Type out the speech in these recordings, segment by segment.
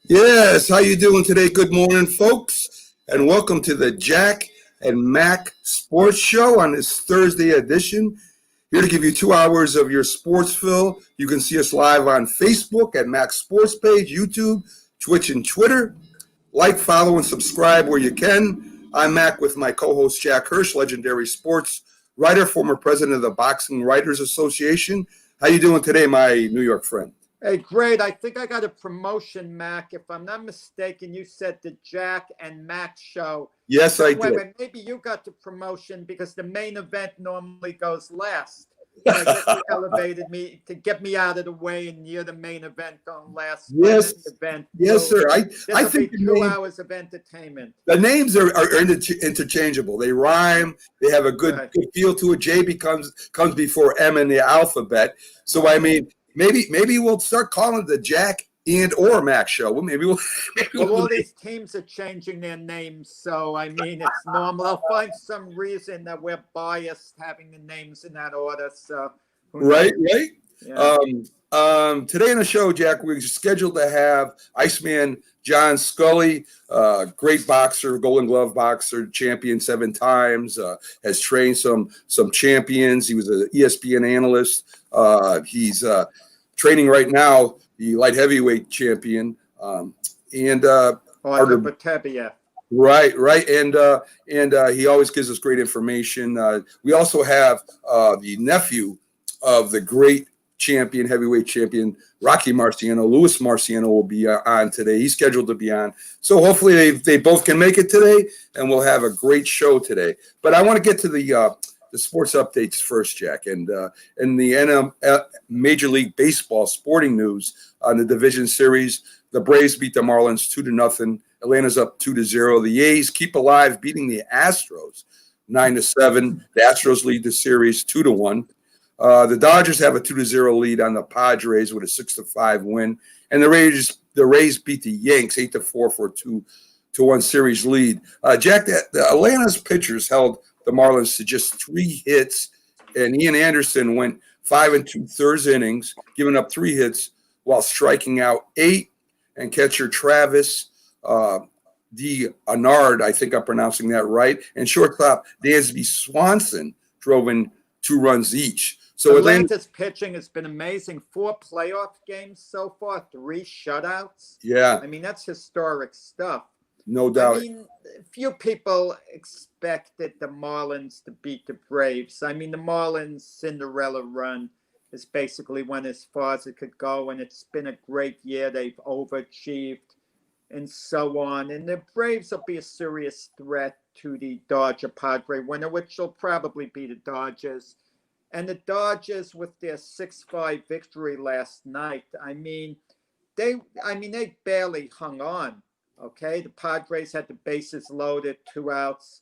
Yes, how you doing today? Good morning, folks, and welcome to the Jack and Mac Sports Show on this Thursday edition. Here to give you 2 hours of your sports fill. You can see us live on Facebook at Mac Sports Page, YouTube, Twitch, and Twitter. Like, follow, and subscribe where you can. I'm Mac with my co-host Jack Hirsch, legendary sports writer, former president of the Boxing Writers Association. How you doing today, my New York friend? Hey, great. I think I got a promotion, Mac. If I'm not mistaken, you said the Jack and Mac show. Yes, I Wait, did. maybe you got the promotion because the main event normally goes last. I guess you elevated me to get me out of the way, and you're the main event going last. Yes, event. yes, So sir. I will think be 2 hours of entertainment. the names are interchangeable. They rhyme. They have a good, Right. good feel to it. J comes before M in the alphabet. So I mean, maybe we'll start calling it the Jack and or Mac show. Well, Well, all these teams are changing their names, so I mean, it's normal. I'll find some reason that we're biased having the names in that order. So, who right. knows? Yeah. Today in the show, Jack, we're scheduled to have Iceman John Scully, great boxer, Golden Glove boxer, champion 7 times, has trained some champions. He was an ESPN analyst. He's training right now, the light heavyweight champion, and Arthur Batebiev. right, and he always gives us great information. We also have the nephew of the great champion, heavyweight champion, Rocky Marciano. Louis Marciano will be on today. He's scheduled to be on. So hopefully they both can make it today, and we'll have a great show today. But I want to get to the sports updates first, Jack. And in the Major League Baseball sporting news on the division series, the Braves beat the Marlins 2-0. Atlanta's up 2-0. The A's keep alive, beating the Astros 9-7. The Astros lead the series 2-1. The Dodgers have a 2-0 lead on the Padres with a 6-5 win, and the Rays beat the Yanks 8-4 for a 2-1 series lead. Jack, the Atlanta's pitchers held the Marlins to just 3 hits, and Ian Anderson went 5 2/3 innings, giving up 3 hits while striking out 8. And catcher Travis D. Arnard, I think I'm pronouncing that right, and shortstop Dansby Swanson drove in 2 runs each. So Atlanta's pitching has been amazing. 4 playoff games so far, 3 shutouts. Yeah, I mean, that's historic stuff. no doubt. I mean, few people expected the Marlins to beat the Braves. I mean, the Marlins' Cinderella run has basically went as far as it could go, and it's been a great year. They've overachieved and so on. And the Braves will be a serious threat to the Dodger-Padre winner, which will probably be the Dodgers. And the Dodgers, with their 6-5 victory last night, they barely hung on. Okay, the Padres had the bases loaded, 2 outs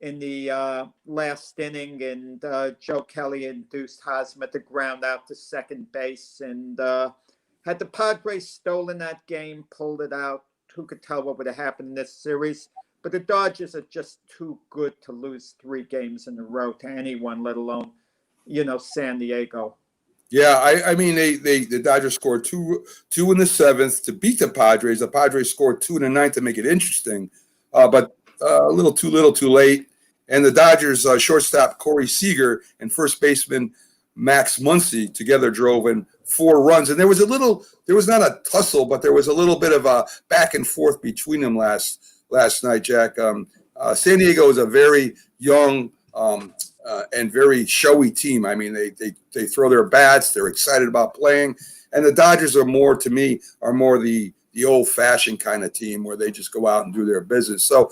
in the last inning, and Joe Kelly induced Hosmer to ground out to second base. And had the Padres stolen that game, pulled it out, who could tell what would have happened in this series? But the Dodgers are just too good to lose 3 games in a row to anyone, let alone, San Diego. Yeah, I mean the Dodgers scored two in the 7th to beat the Padres. The Padres scored 2 in the 9th to make it interesting, but a little too late. And the Dodgers shortstop Corey Seager and first baseman Max Muncy together drove in 4 runs. And there was not a tussle, but there was a little bit of a back and forth between them last night, Jack. San Diego is a very young and very showy team. I mean, they throw their bats. They're excited about playing. And the Dodgers are more the old-fashioned kind of team where they just go out and do their business. So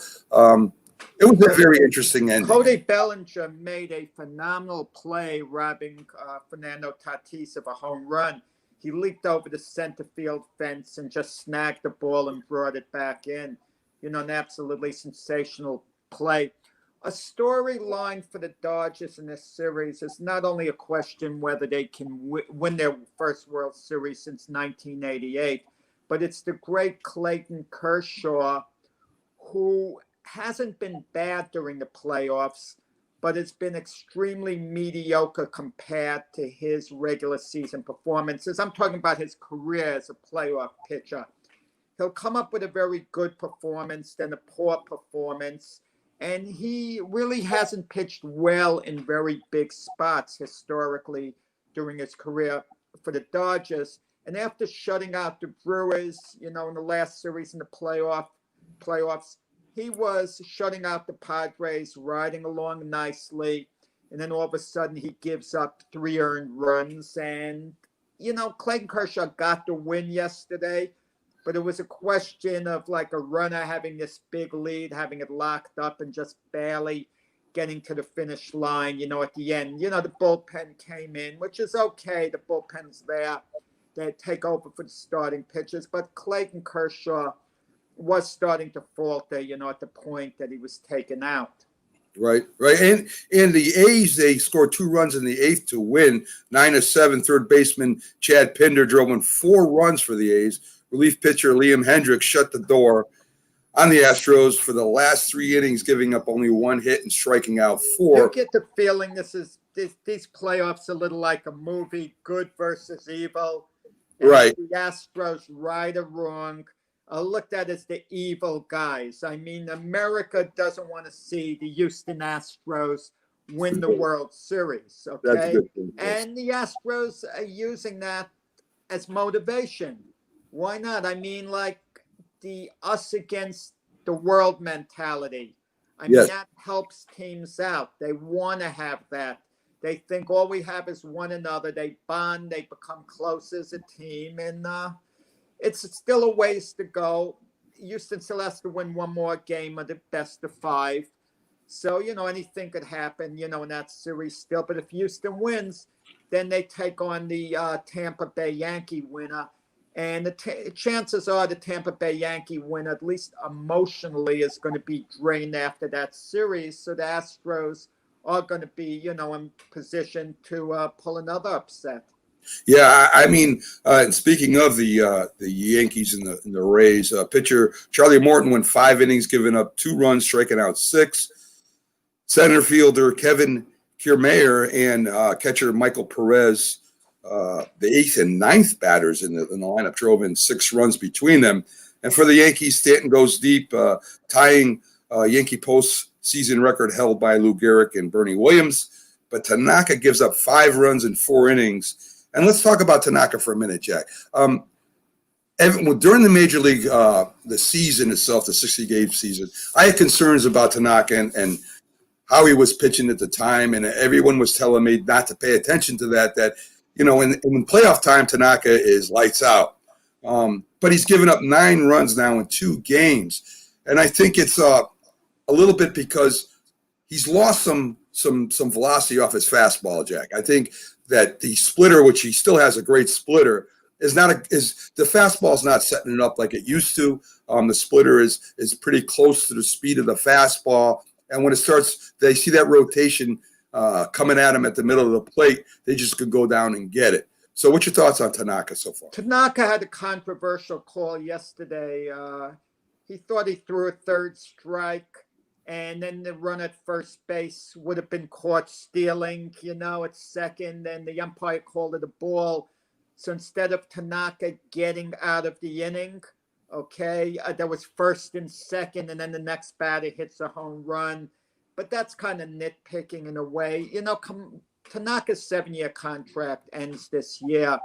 it was a very interesting ending. Cody Bellinger made a phenomenal play, robbing Fernando Tatis of a home run. He leaped over the center field fence and just snagged the ball and brought it back in. An absolutely sensational play. A storyline for the Dodgers in this series is not only a question whether they can win their first World Series since 1988, but it's the great Clayton Kershaw, who hasn't been bad during the playoffs, but it's been extremely mediocre compared to his regular season performances. I'm talking about his career as a playoff pitcher. he'll come up with a very good performance, then a poor performance. And he really hasn't pitched well in very big spots historically during his career for the Dodgers. And after shutting out the Brewers, in the last series in the playoffs, he was shutting out the Padres, riding along nicely. And then all of a sudden he gives up 3 earned runs. And, Clayton Kershaw got the win yesterday, but it was a question of like a runner having this big lead, having it locked up and just barely getting to the finish line, at the end. The bullpen came in, which is okay. The bullpen's there. They take over for the starting pitchers. But Clayton Kershaw was starting to falter, at the point that he was taken out. Right. And the A's, they scored 2 runs in the 8th to win. 9-7, third baseman Chad Pinder drove in 4 runs for the A's. Relief pitcher Liam Hendricks shut the door on the Astros for the last 3 innings, giving up only 1 hit and striking out 4. You get the feeling these playoffs a little like a movie, good versus evil. And right. The Astros, right or wrong, are looked at as the evil guys. I mean, America doesn't want to see the Houston Astros win the World Series, okay? That's a good thing. And the Astros are using that as motivation. Why not? I mean, like the us against the world mentality. I mean, that helps teams out. They want to have that. They think all we have is one another. They bond. They become close as a team. And it's still a ways to go. Houston still has to win 1 more game of the best of 5. So, anything could happen, in that series still. But if Houston wins, then they take on the Tampa Bay Yankee winner. And the chances are the Tampa Bay Yankee winner, at least emotionally, is going to be drained after that series. So the Astros are going to be, in position to pull another upset. Yeah, I mean, speaking of the Yankees and the Rays, pitcher Charlie Morton went 5 innings, giving up 2 runs, striking out 6. Center fielder Kevin Kiermaier and catcher Michael Perez, the 8th and 9th batters in the lineup, drove in 6 runs between them. And for the Yankees, Stanton goes deep, tying Yankee postseason record held by Lou Gehrig and Bernie Williams. But Tanaka gives up 5 runs in 4 innings. And let's talk about Tanaka for a minute, Jack. During the Major League, the season itself, the 60-game season, I had concerns about Tanaka and how he was pitching at the time. And everyone was telling me not to pay attention to that in playoff time, Tanaka is lights out. But he's given up 9 runs now in 2 games. And I think it's a little bit because he's lost some velocity off his fastball, Jack. I think that the splitter, which he still has a great splitter, the fastball is not setting it up like it used to. The splitter is pretty close to the speed of the fastball. And when it starts, they see that rotation coming at him at the middle of the plate, they just could go down and get it. So what's your thoughts on Tanaka so far? Tanaka had a controversial call yesterday. He thought he threw a 3rd strike, and then the run at first base would have been caught stealing, at second, and the umpire called it a ball. So instead of Tanaka getting out of the inning, there was 1st and 2nd, and then the next batter hits a home run. But that's kind of nitpicking in a way. Tanaka's 7-year contract ends this year.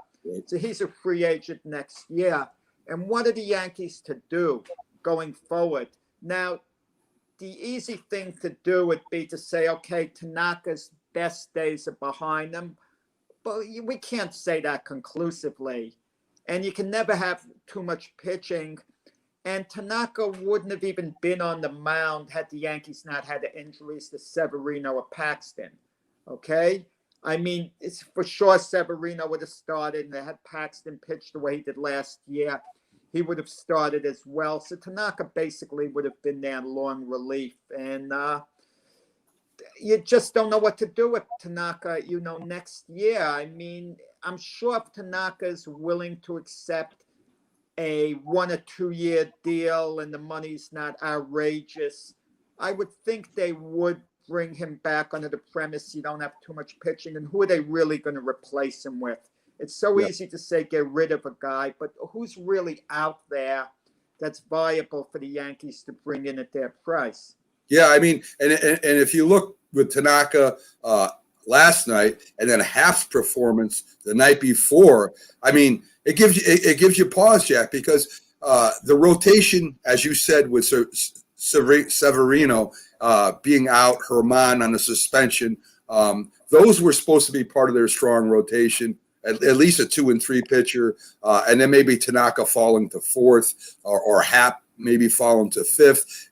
So he's a free agent next year. And what are the Yankees to do going forward? Now, the easy thing to do would be to say, okay, Tanaka's best days are behind him. But we can't say that conclusively. And you can never have too much pitching. And Tanaka wouldn't have even been on the mound had the Yankees not had the injuries to Severino or Paxton. Okay? I mean, it's for sure Severino would have started, and they had Paxton pitch the way he did last year. He would have started as well. So Tanaka basically would have been there in long relief. And you just don't know what to do with Tanaka, next year. I mean, I'm sure if Tanaka is willing to accept a 1 or 2 year deal and the money's not outrageous, I would think they would bring him back under the premise you don't have too much pitching. And who are they really going to replace him with? It's so easy to say get rid of a guy, but who's really out there that's viable for the Yankees to bring in at their price. Yeah, I mean, and if you look with Tanaka last night and then Happ's performance the night before, I mean, it gives you pause, Jack, because the rotation, as you said, with Severino being out, Herman on the suspension, those were supposed to be part of their strong rotation. At least a 2 and 3 pitcher, and then maybe Tanaka falling to 4th, or Happ maybe falling to 5th,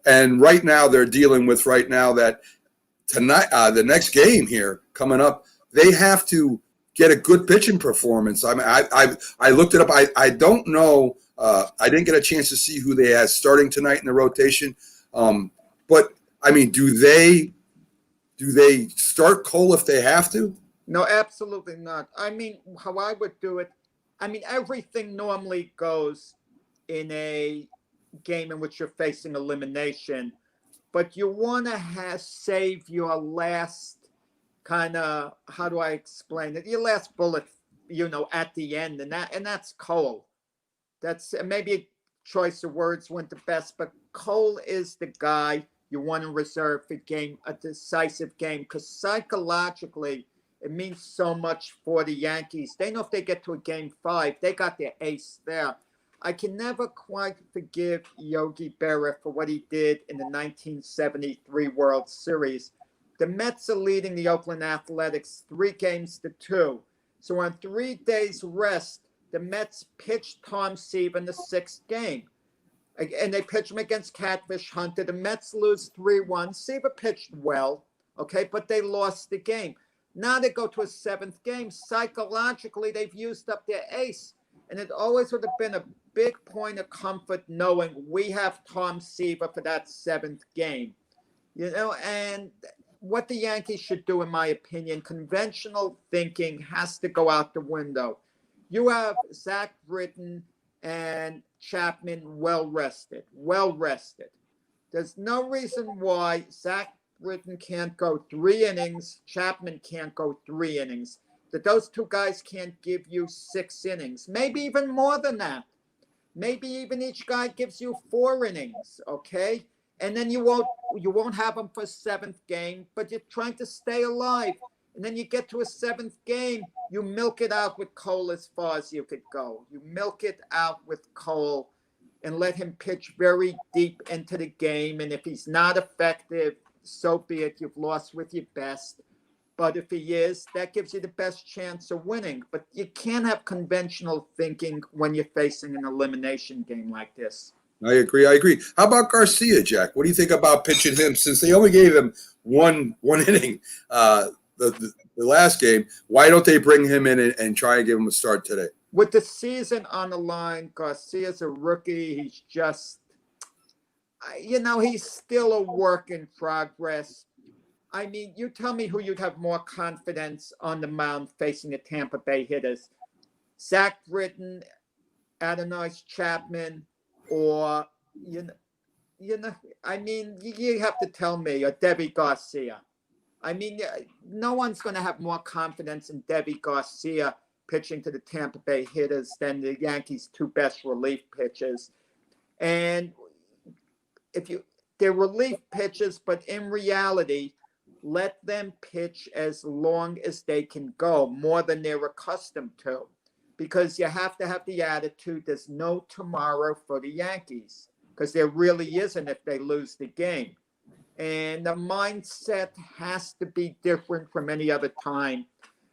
and right now they're dealing with that tonight, the next game here coming up, they have to get a good pitching performance. I mean, I looked it up. I don't know. I didn't get a chance to see who they had starting tonight in the rotation, but I mean, do they start Cole if they have to? No, absolutely not. I mean, how I would do it, I mean, everything normally goes in a game in which you're facing elimination, but you want to save your last kind of, how do I explain it? Your last bullet, at the end, and that's Cole. That's maybe a choice of words weren't the best, but Cole is the guy you want to reserve for a decisive game, because psychologically, it means so much for the Yankees. They know if they get to a game 5, they got their ace there. I can never quite forgive Yogi Berra for what he did in the 1973 World Series. The Mets are leading the Oakland Athletics 3-2. So on 3 days rest, the Mets pitched Tom Seaver in the 6th game. And they pitched him against Catfish Hunter. The Mets lose 3-1. Seaver pitched well, okay, but they lost the game. Now they go to a 7th game. Psychologically, they've used up their ace. And it always would have been a big point of comfort knowing we have Tom Seaver for that 7th game. And what the Yankees should do, in my opinion, conventional thinking has to go out the window. You have Zach Britton and Chapman well rested. There's no reason why Zach Britton can't go 3 innings. Chapman can't go 3 innings. That those 2 guys can't give you 6 innings, maybe even more than that. Maybe even each guy gives you 4 innings, okay? And then you won't have them for a 7th game, but you're trying to stay alive. And then you get to a 7th game, you milk it out with Cole as far as you could go. You milk it out with Cole and let him pitch very deep into the game. And if he's not effective, so be it. You've lost with your best. But if he is, that gives you the best chance of winning. But you can't have conventional thinking when you're facing an elimination game like this. I agree. How about Garcia, Jack? What do you think about pitching him, since they only gave him one inning the last game? Why don't they bring him in and try and give him a start today? With the season on the line, Garcia's a rookie. He's just, he's still a work in progress. I mean, you tell me who you'd have more confidence on the mound facing the Tampa Bay hitters. Zach Britton, Adonis Chapman, or, I mean, you have to tell me, or Debbie Garcia. I mean, no one's going to have more confidence in Debbie Garcia pitching to the Tampa Bay hitters than the Yankees' 2 best relief pitchers. And they're relief pitchers, but in reality, let them pitch as long as they can go, more than they're accustomed to, because you have to have the attitude there's no tomorrow for the Yankees, because there really isn't if they lose the game. And the mindset has to be different from any other time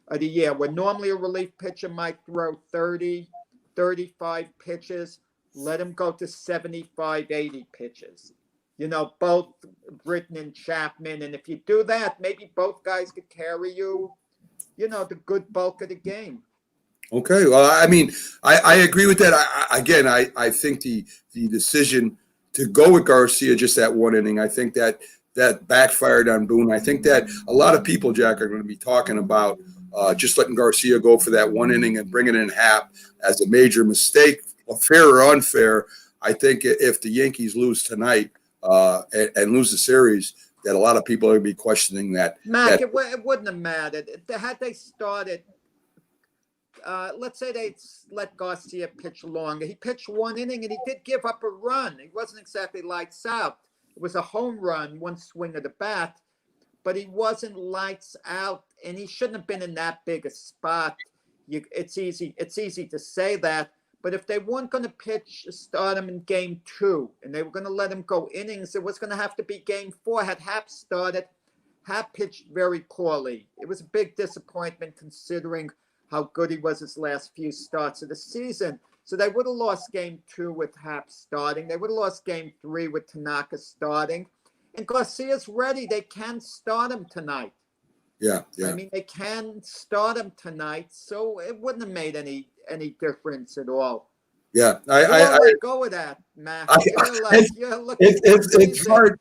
of the year, where normally a relief pitcher might throw 30, 35 pitches, let him go to 75, 80 pitches. Both Britton and Chapman. And if you do that, maybe both guys could carry you, the good bulk of the game. Okay. Well, I mean, I agree with that. I think the decision to go with Garcia just that 1 inning, I think that backfired on Boone. I think that a lot of people, Jack, are going to be talking about just letting Garcia go for that 1 inning and bringing in Happ as a major mistake, fair or unfair. I think if the Yankees lose tonight, and lose the series, that a lot of people are going to be questioning that. Mac, it wouldn't have mattered. Had they started let's say they let Garcia pitch longer. He pitched 1 inning and he did give up a run. He wasn't exactly lights out. It was a home run, one swing of the bat, but he wasn't lights out, and he shouldn't have been in that big a spot. It's easy to say that, but if they weren't going to start him in game 2, and they were going to let him go innings, it was going to have to be game 4. Had Happ started, Happ pitched very poorly. It was a big disappointment considering how good he was his last few starts of the season. So they would have lost game 2 with Happ starting. They would have lost game 3 with Tanaka starting. And Garcia's ready. They can start him tonight. Yeah. I mean, they can start him tonight, so it wouldn't have made any difference at all. Yeah, I go with that, Matt. You're looking it's hard.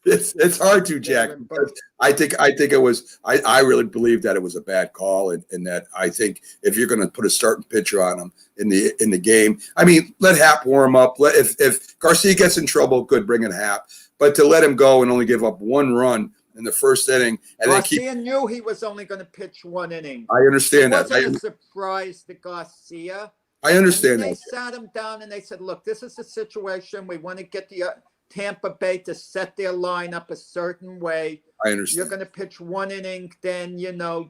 It's hard to, Jack. Because I think it was. I really believe that it was a bad call, and that I think if you're going to put a starting pitcher on him in the game, I mean, let Happ warm up. If Garcia gets in trouble, good, bring in Happ. But to let him go and only give up 1 run in the first inning, and Garcia knew he was only going to pitch 1 inning. I understand that. It wasn't a surprise to Garcia. I understand that. They sat him down and they said, "Look, this is the situation. We want to get the Tampa Bay to set their lineup a certain way. I understand. You're going to pitch 1 inning, then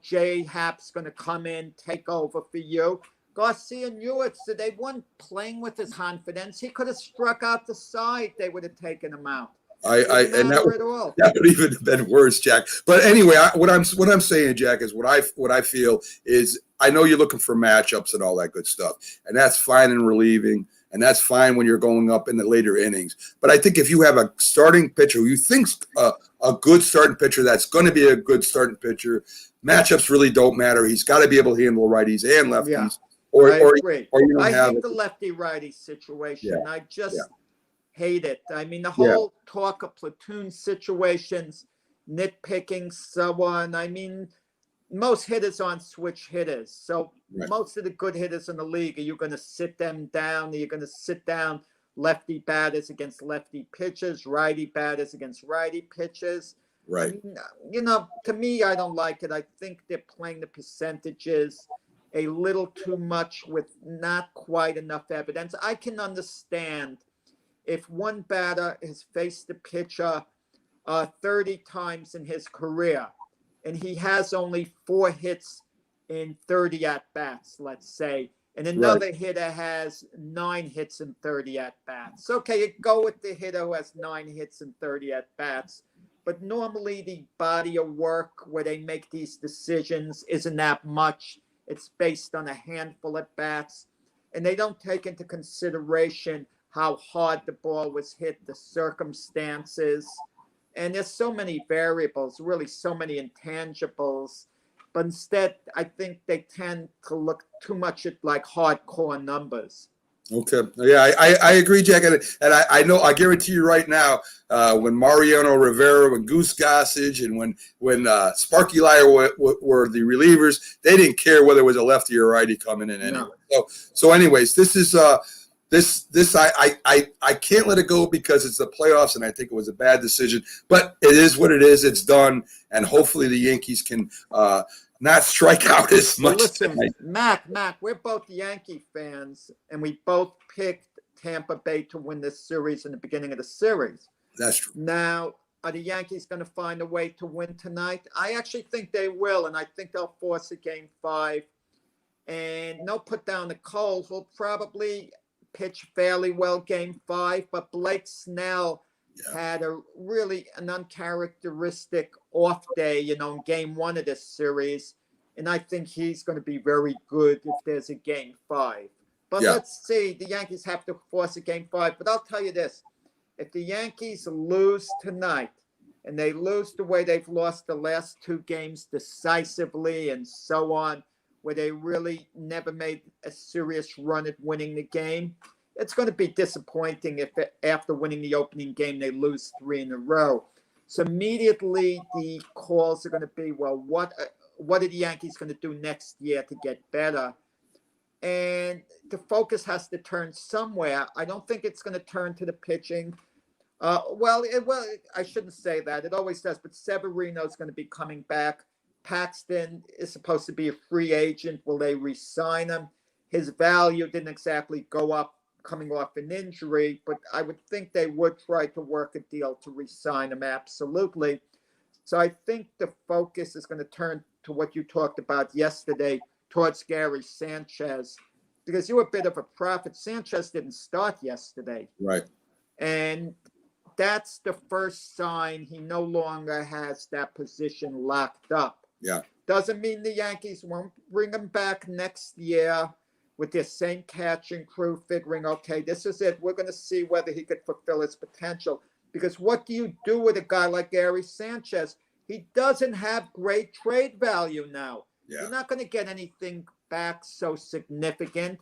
Jay Happ's going to come in, take over for you." Garcia knew it, so they weren't playing with his confidence. He could have struck out the side; they would have taken him out. That would even have been worse, Jack. But anyway, what I'm saying, Jack, is what I feel is, I know you're looking for matchups and all that good stuff, and that's fine in relieving, and that's fine when you're going up in the later innings. But I think if you have a starting pitcher who you think's a good starting pitcher, that's going to be a good starting pitcher, matchups really don't matter. He's got to be able to handle righties and lefties. Yeah, I hate the lefty-righty situation. Yeah. I just hate it. I mean, the whole talk of platoon situations, nitpicking, so on. I mean, most hitters aren't switch hitters. So most of the good hitters in the league, are you going to sit them down? Are you going to sit down lefty batters against lefty pitchers, righty batters against righty pitchers? Right. To me, I don't like it. I think they're playing the percentages a little too much with not quite enough evidence. I can understand if one batter has faced the pitcher 30 times in his career, and he has only 4 hits in 30 at-bats, let's say, and another hitter has 9 hits in 30 at-bats. Okay, you go with the hitter who has 9 hits in 30 at-bats, but normally the body of work where they make these decisions isn't that much. It's based on a handful of bats, and they don't take into consideration how hard the ball was hit, the circumstances. And there's so many variables, really so many intangibles. But instead, I think they tend to look too much at like hardcore numbers. Okay. Yeah, I agree, Jack. And I know, I guarantee you right now, when Mariano Rivera, when Goose Gossage, and when Sparky Lyer were the relievers, they didn't care whether it was a lefty or righty coming in anyway. No. So anyways, this is this I can't let it go because it's the playoffs, and I think it was a bad decision. But it is what it is. It's done, and hopefully the Yankees can not strike out as much. Well, listen, Mac, we're both Yankee fans, and we both picked Tampa Bay to win this series in the beginning of the series. That's true. Now, are the Yankees going to find a way to win tonight? I actually think they will, and I think they'll force a Game 5. And they'll put down the Coles. Will probably pitch fairly well Game 5, but Blake Snell had an uncharacteristic off day, in Game 1 of this series, and I think he's going to be very good if there's a Game 5. But let's see, the Yankees have to force a Game 5. But I'll tell you this, if the Yankees lose tonight, and they lose the way they've lost the last 2 games decisively and so on, where they really never made a serious run at winning the game, it's going to be disappointing if after winning the opening game, they lose 3 in a row. So immediately the calls are going to be, well, what are the Yankees going to do next year to get better? And the focus has to turn somewhere. I don't think it's going to turn to the pitching. I shouldn't say that. It always does. But Severino's going to be coming back. Paxton is supposed to be a free agent. Will they re-sign him? His value didn't exactly go up coming off an injury, but I would think they would try to work a deal to re-sign him, absolutely. So I think the focus is going to turn to what you talked about yesterday towards Gary Sanchez, because you were a bit of a prophet. Sanchez didn't start yesterday. Right. And that's the first sign he no longer has that position locked up. Yeah. Doesn't mean the Yankees won't bring him back next year with their same catching crew, figuring, okay, this is it. We're going to see whether he could fulfill his potential. Because what do you do with a guy like Gary Sanchez? He doesn't have great trade value now. Yeah. You're not going to get anything back so significant.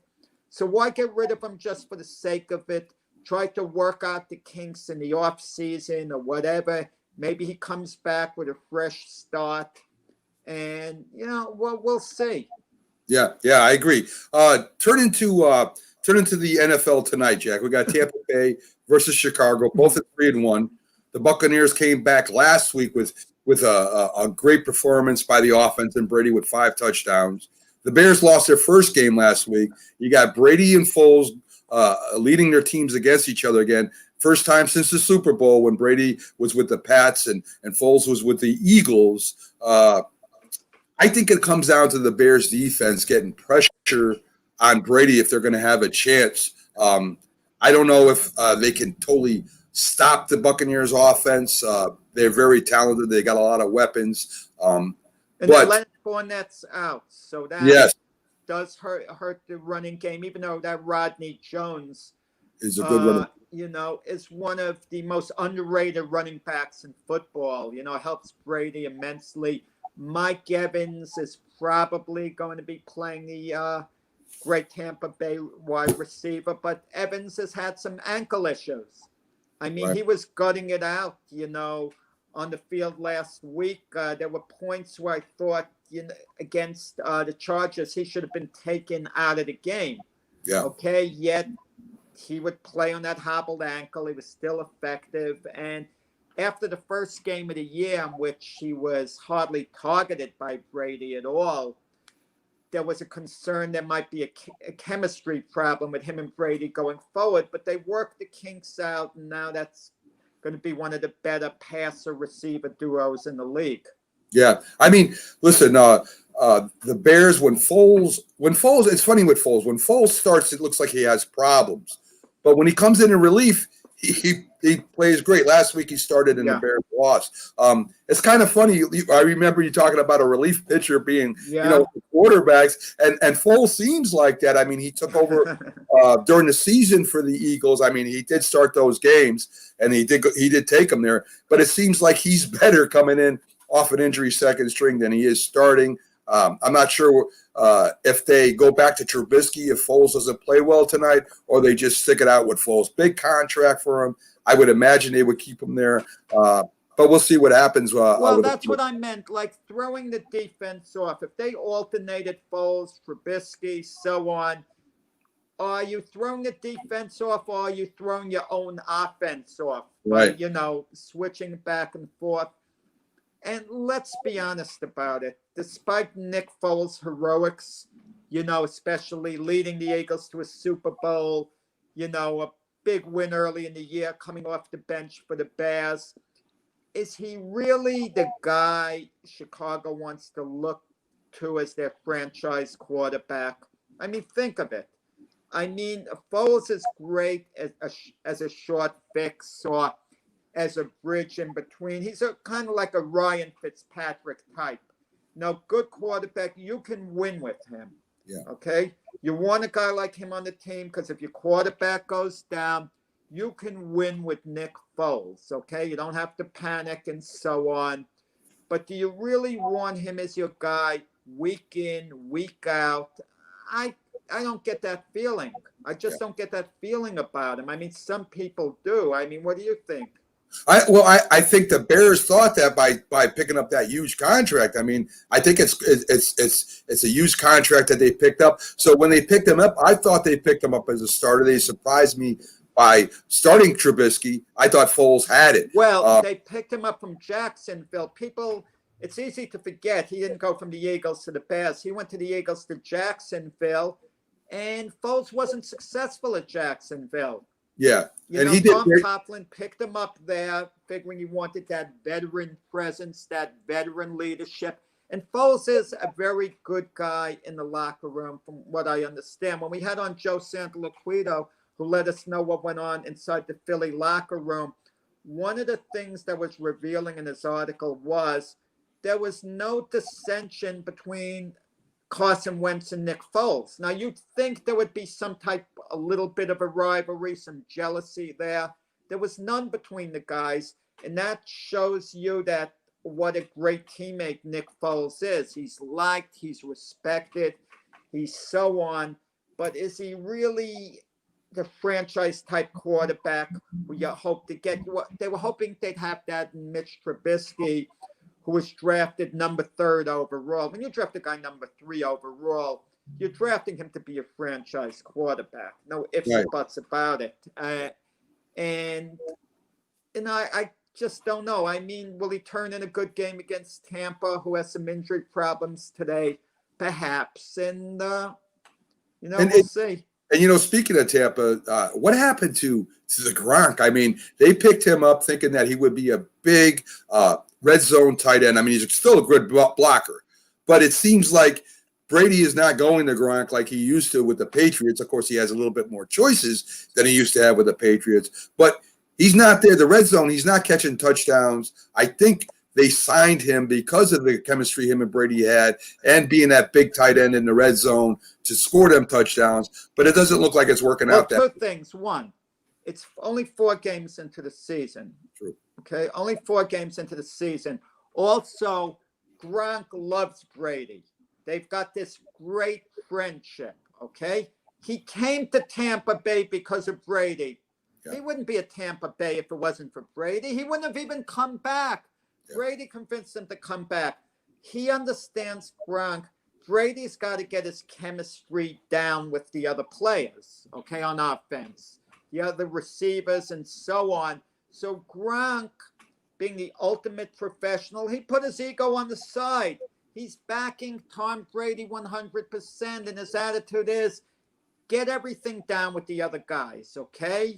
So why get rid of him just for the sake of it? Try to work out the kinks in the off season or whatever. Maybe he comes back with a fresh start. And, we'll see. Yeah, I agree. Turn into the NFL tonight, Jack. We got Tampa Bay versus Chicago, both at 3-1. The Buccaneers came back last week with a great performance by the offense and Brady with 5 touchdowns. The Bears lost their first game last week. You got Brady and Foles leading their teams against each other again. First time since the Super Bowl when Brady was with the Pats and Foles was with the Eagles. I think it comes down to the Bears defense getting pressure on Brady if they're going to have a chance. I don't know if they can totally stop the Buccaneers offense. They're very talented. They got a lot of weapons. And but Leonard Fournette's out. So that does hurt the running game, even though that Rodney Jones is a good runner. Is one of the most underrated running backs in football. Helps Brady immensely. Mike Evans is probably going to be playing the great Tampa Bay wide receiver, but Evans has had some ankle issues. I mean, Right. He was gutting it out, on the field last week. There were points where I thought, against the Chargers, he should have been taken out of the game. Yeah. Okay, yet he would play on that hobbled ankle. He was still effective. And after the first game of the year, in which he was hardly targeted by Brady at all, there was a concern there might be a chemistry problem with him and Brady going forward, but they worked the kinks out, and now that's going to be one of the better passer-receiver duos in the league. Yeah. I mean, listen, the Bears, when Foles, it's funny with Foles. When Foles starts, it looks like he has problems. But when he comes in relief, he plays great. Last week he started and the Bears lost. It's kind of funny. I remember you talking about a relief pitcher being, quarterbacks, and Foles seems like that. I mean, he took over during the season for the Eagles. I mean, he did start those games, and he did take them there. But it seems like he's better coming in off an injury second string than he is starting. I'm not sure if they go back to Trubisky if Foles doesn't play well tonight, or they just stick it out with Foles. Big contract for him. I would imagine they would keep him there. But we'll see what happens. Well, that's what I meant, like throwing the defense off. If they alternated Foles, Trubisky, so on, are you throwing the defense off, or are you throwing your own offense off? Right. Switching back and forth. And let's be honest about it. Despite Nick Foles' heroics, especially leading the Eagles to a Super Bowl, a big win early in the year coming off the bench for the Bears, is he really the guy Chicago wants to look to as their franchise quarterback? I mean, think of it. I mean, Foles is great as a short fix or as a bridge in between. He's kind of like a Ryan Fitzpatrick type. Good quarterback. You can win with him. Yeah. Okay? You want a guy like him on the team because if your quarterback goes down, you can win with Nick Foles. Okay? You don't have to panic and so on. But do you really want him as your guy week in, week out? I don't get that feeling. I just don't get that feeling about him. I mean, some people do. I mean, what do you think? I think the Bears thought that by picking up that huge contract. I mean, I think it's a huge contract that they picked up. So when they picked him up, I thought they picked him up as a starter. They surprised me by starting Trubisky. I thought Foles had it. Well, they picked him up from Jacksonville. People it's easy to forget he didn't go from the Eagles to the Bears. He went to the Eagles to Jacksonville, and Foles wasn't successful at Jacksonville. Yeah, You know, Tom Coughlin picked him up there, figuring he wanted that veteran presence, that veteran leadership. And Foles is a very good guy in the locker room, from what I understand. When we had on Joe Santoliquito, who let us know what went on inside the Philly locker room, one of the things that was revealing in his article was there was no dissension between Carson Wentz and Nick Foles. Now, you'd think there would be some type, a little bit of a rivalry, some jealousy there. There was none between the guys, and that shows you that what a great teammate Nick Foles is. He's liked, he's respected, he's so on. But is he really the franchise type quarterback who you hope to get? They were hoping they'd have that in Mitch Trubisky, who was drafted number 3 overall. When you draft a guy number 3 overall, you're drafting him to be a franchise quarterback. No ifs or buts about it. And I just don't know. I mean, will he turn in a good game against Tampa, who has some injury problems today? Perhaps. And, we'll see. And, speaking of Tampa, what happened to the Gronk? I mean, they picked him up thinking that he would be a big red zone tight end. I mean, he's still a good blocker. But it seems like Brady is not going to Gronk like he used to with the Patriots. Of course, he has a little bit more choices than he used to have with the Patriots. But he's not there. The red zone, he's not catching touchdowns. I think they signed him because of the chemistry him and Brady had and being that big tight end in the red zone to score them touchdowns. But it doesn't look like it's working out. Two things. One, it's only 4 games into the season. True. Okay, only 4 games into the season. Also, Gronk loves Brady. They've got this great friendship, okay? He came to Tampa Bay because of Brady. Yeah. He wouldn't be at Tampa Bay if it wasn't for Brady. He wouldn't have even come back. Yeah. Brady convinced him to come back. He understands Gronk. Brady's got to get his chemistry down with the other players, okay, on offense, the other receivers and so on. So Gronk, being the ultimate professional, he put his ego on the side. He's backing Tom Brady 100%, and his attitude is, get everything down with the other guys, okay?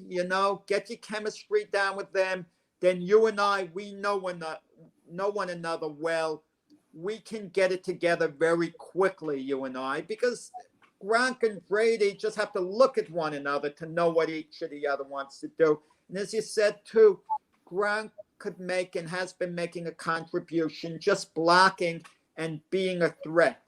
Get your chemistry down with them. Then you and I, we know one another well. We can get it together very quickly, you and I, because Gronk and Brady just have to look at one another to know what each of the other wants to do. And as you said, too, Gronk could make and has been making a contribution, just blocking and being a threat.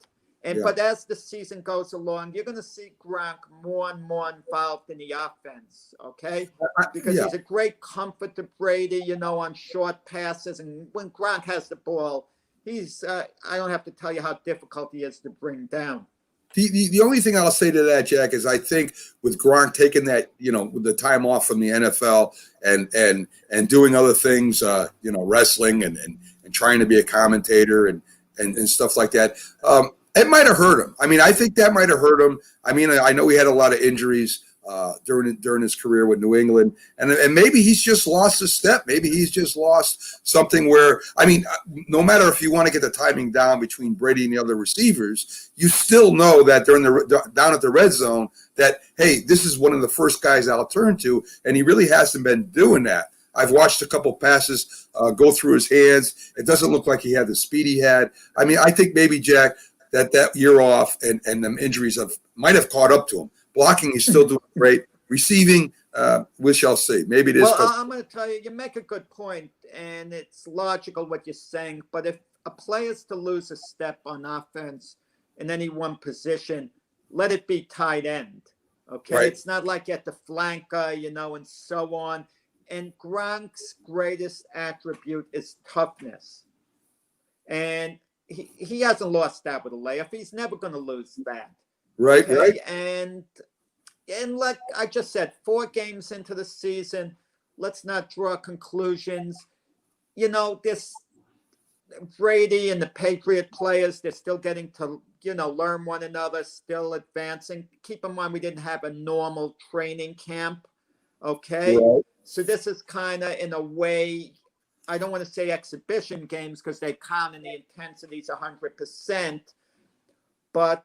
But as the season goes along, you're going to see Gronk more and more involved in the offense, okay? Because he's a great comfort to Brady, on short passes. And when Gronk has the ball, he's I don't have to tell you how difficult he is to bring down. The only thing I'll say to that, Jack, is I think with Gronk taking that, with the time off from the NFL and doing other things, wrestling and trying to be a commentator and stuff like that, it might have hurt him. I mean, I think that might have hurt him. I mean, I know he had a lot of injuries during his career with New England, and maybe he's just lost a step. Maybe he's just lost something where, I mean, no matter if you want to get the timing down between Brady and the other receivers, you still know that down at the red zone that, hey, this is one of the first guys I'll turn to, and he really hasn't been doing that. I've watched a couple passes go through his hands. It doesn't look like he had the speed he had. I mean, I think maybe, Jack, that year off and them injuries might have caught up to him. Blocking, he's still doing great. Receiving, we shall see. Maybe it is. Well, I'm going to tell you, you make a good point, and it's logical what you're saying. But if a player is to lose a step on offense in any one position, let it be tight end. Okay, right. It's not like you have the flanker, and so on. And Gronk's greatest attribute is toughness, and he hasn't lost that with a layup. He's never going to lose that. Right, okay? right. And like I just said, 4 games into the season, let's not draw conclusions. This Brady and the Patriot players, they're still getting to, learn one another, still advancing. Keep in mind, we didn't have a normal training camp. Okay. Right. So this is kind of, in a way, I don't want to say exhibition games because they count in the intensities 100%, but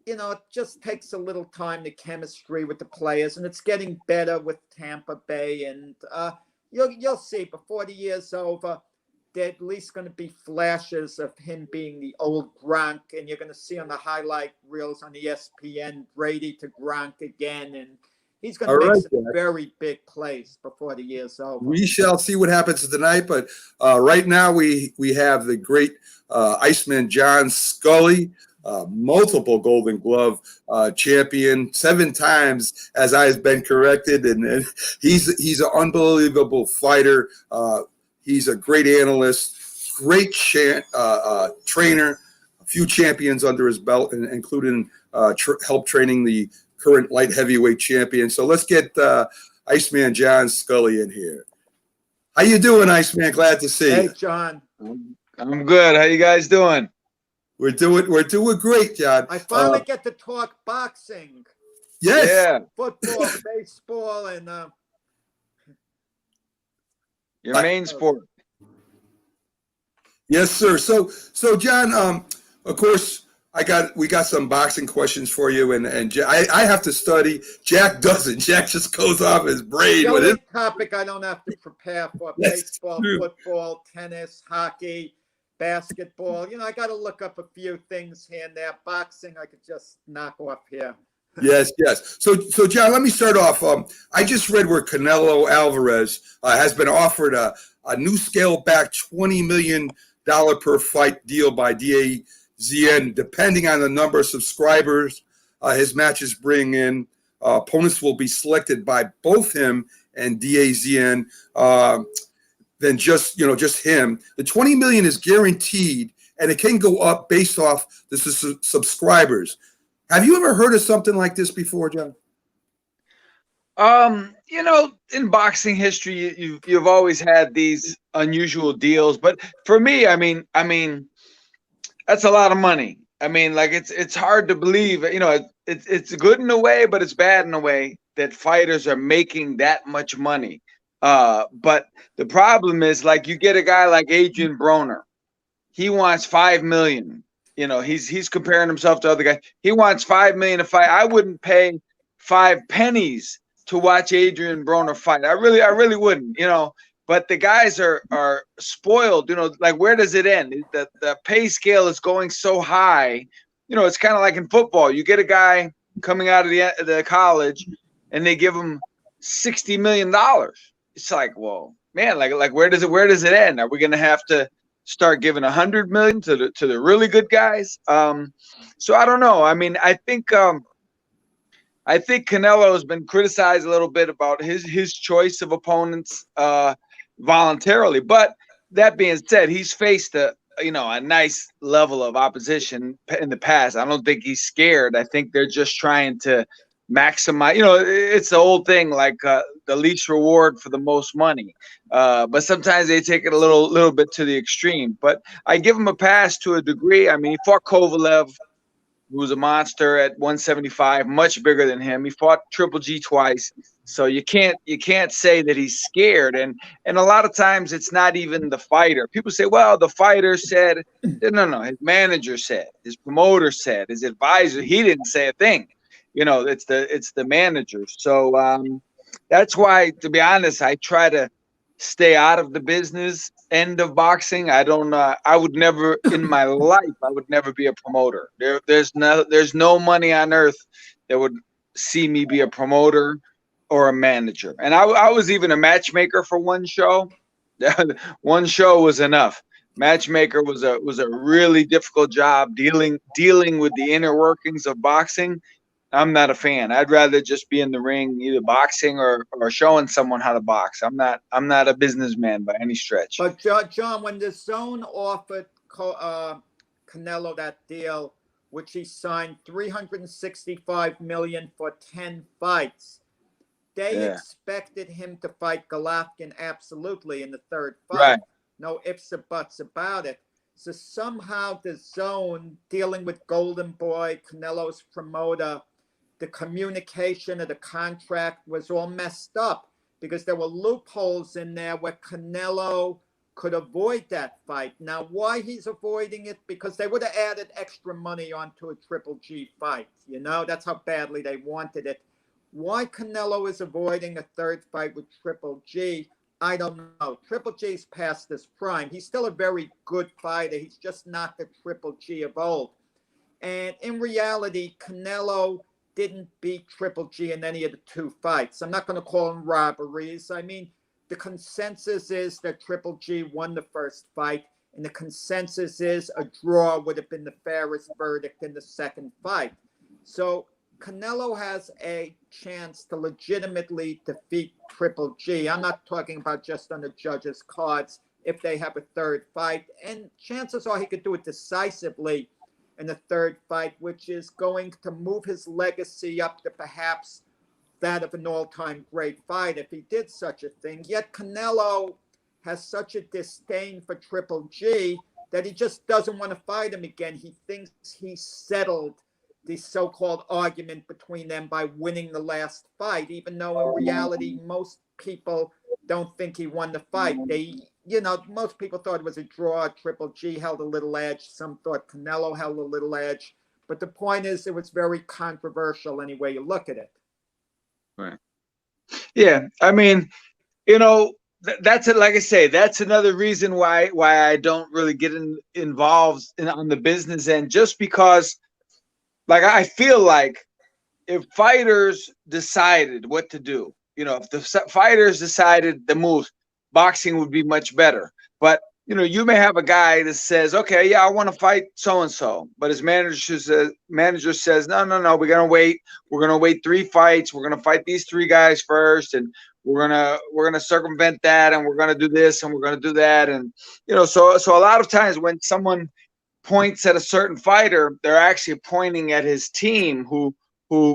you know, it just takes a little time, the chemistry with the players, and it's getting better with Tampa Bay. And you'll see before the year's over, there at least going to be flashes of him being the old Gronk, and you're going to see on the highlight reels on ESPN Brady to Gronk again, and he's going All to make right, some Jack. very big plays before the year's over. We shall see what happens tonight, but right now we have the great Iceman John Scully, multiple Golden Glove champion, 7 times, as I have been corrected, and he's an unbelievable fighter. He's a great analyst, great trainer, a few champions under his belt, including help training the current light heavyweight champion. So let's get Iceman John Scully in here. How you doing, Iceman? Glad to see you. Hey, John. I'm good. How you guys doing? We're doing great, John. I finally get to talk boxing. Yes. Yeah. Football, baseball, and Your main sport. Yes, sir. So John, of course, we got some boxing questions for you, and I have to study. Jack doesn't. Jack just goes off his brain the with only it. topic I don't have to prepare for: That's baseball, true. football, tennis, hockey, basketball. You know, I got to look up a few things here and there. Boxing, I could just knock off here. Yes. So John, let me start off. I just read where Canelo Alvarez has been offered a new scale-back $20 million per fight deal by DAZN, depending on the number of subscribers his matches bring in. Opponents will be selected by both him and DAZN. Than just him. The $20 million is guaranteed, and it can go up based off the subscribers. Have you ever heard of something like this before, John? In boxing history, you've always had these unusual deals, but for me, I mean, that's a lot of money. I mean, like it's hard to believe. It's good in a way, but it's bad in a way that fighters are making that much money. But the problem is, like, you get a guy like Adrian Broner, he wants $5 million. You know, he's comparing himself to other guys. He wants $5 million to fight. I wouldn't pay 5 pennies to watch Adrian Broner fight. I really wouldn't. But the guys are spoiled. Like, where does it end? The pay scale is going so high. It's kind of like in football. You get a guy coming out of the college, and they give him $60 million. It's like, well, man, like where does it end? Are we going to have to start giving $100 million to the really good guys? So I don't know. I mean, I think Canelo has been criticized a little bit about his choice of opponents voluntarily. But that being said, he's faced a nice level of opposition in the past. I don't think he's scared. I think they're just trying to maximize. It's the old thing, like the least reward for the most money. But sometimes they take it a little bit to the extreme. But I give him a pass to a degree. I mean, he fought Kovalev, who was a monster at 175, much bigger than him. He fought Triple G twice. So you can't say that he's scared. And a lot of times it's not even the fighter. People say, well, the fighter said, no, his manager said, his promoter said, his advisor, he didn't say a thing. It's the manager. So that's why, to be honest, I try to stay out of the business end of boxing. I would never in my life, I would never be a promoter. There's no money on earth that would see me be a promoter or a manager. And I was even a matchmaker for one show. One show was enough. Matchmaker was a really difficult job dealing with the inner workings of boxing. I'm not a fan. I'd rather just be in the ring, either boxing or showing someone how to box. I'm not a businessman by any stretch. But John, when the Zone offered Canelo that deal, which he signed $365 million for 10 fights, they expected him to fight Golovkin absolutely in the third fight. Right. No ifs or buts about it. So somehow the Zone, dealing with Golden Boy, Canelo's promoter, the communication of the contract was all messed up because there were loopholes in there where Canelo could avoid that fight. Now, why he's avoiding it? Because they would have added extra money onto a Triple G fight. You know, that's how badly they wanted it. Why Canelo is avoiding a third fight with Triple G, I don't know. Triple G's past his prime. He's still a very good fighter. He's just not the Triple G of old. And in reality, Canelo didn't beat Triple G in any of the two fights. I'm not going to call them robberies. I mean, the consensus is that Triple G won the first fight, and the consensus is a draw would have been the fairest verdict in the second fight. So Canelo has a chance to legitimately defeat Triple G. I'm not talking about just on the judges' cards if they have a third fight. And chances are he could do it decisively in the third fight, which is going to move his legacy up to perhaps that of an all-time great fight if he did such a thing. Yet Canelo has such a disdain for Triple G that he just doesn't want to fight him again. He thinks he settled the so-called argument between them by winning the last fight, even though in reality most people don't think he won the fight. Most people thought it was a draw. Triple G held a little edge. Some thought Canelo held a little edge. But the point is, it was very controversial any way you look at it. Right. Yeah. I mean, that's it. Like I say, that's another reason why I don't really get involved on the business end, just because, like, I feel like if fighters decided what to do, if the fighters decided the moves, boxing would be much better. But you may have a guy that says, okay, yeah, I want to fight so-and-so. But his manager says, no, we're going to wait. We're going to wait 3 fights. We're going to fight these 3 guys first. And we're going to circumvent that. And we're going to do this and we're going to do that. And, so a lot of times when someone points at a certain fighter, they're actually pointing at his team who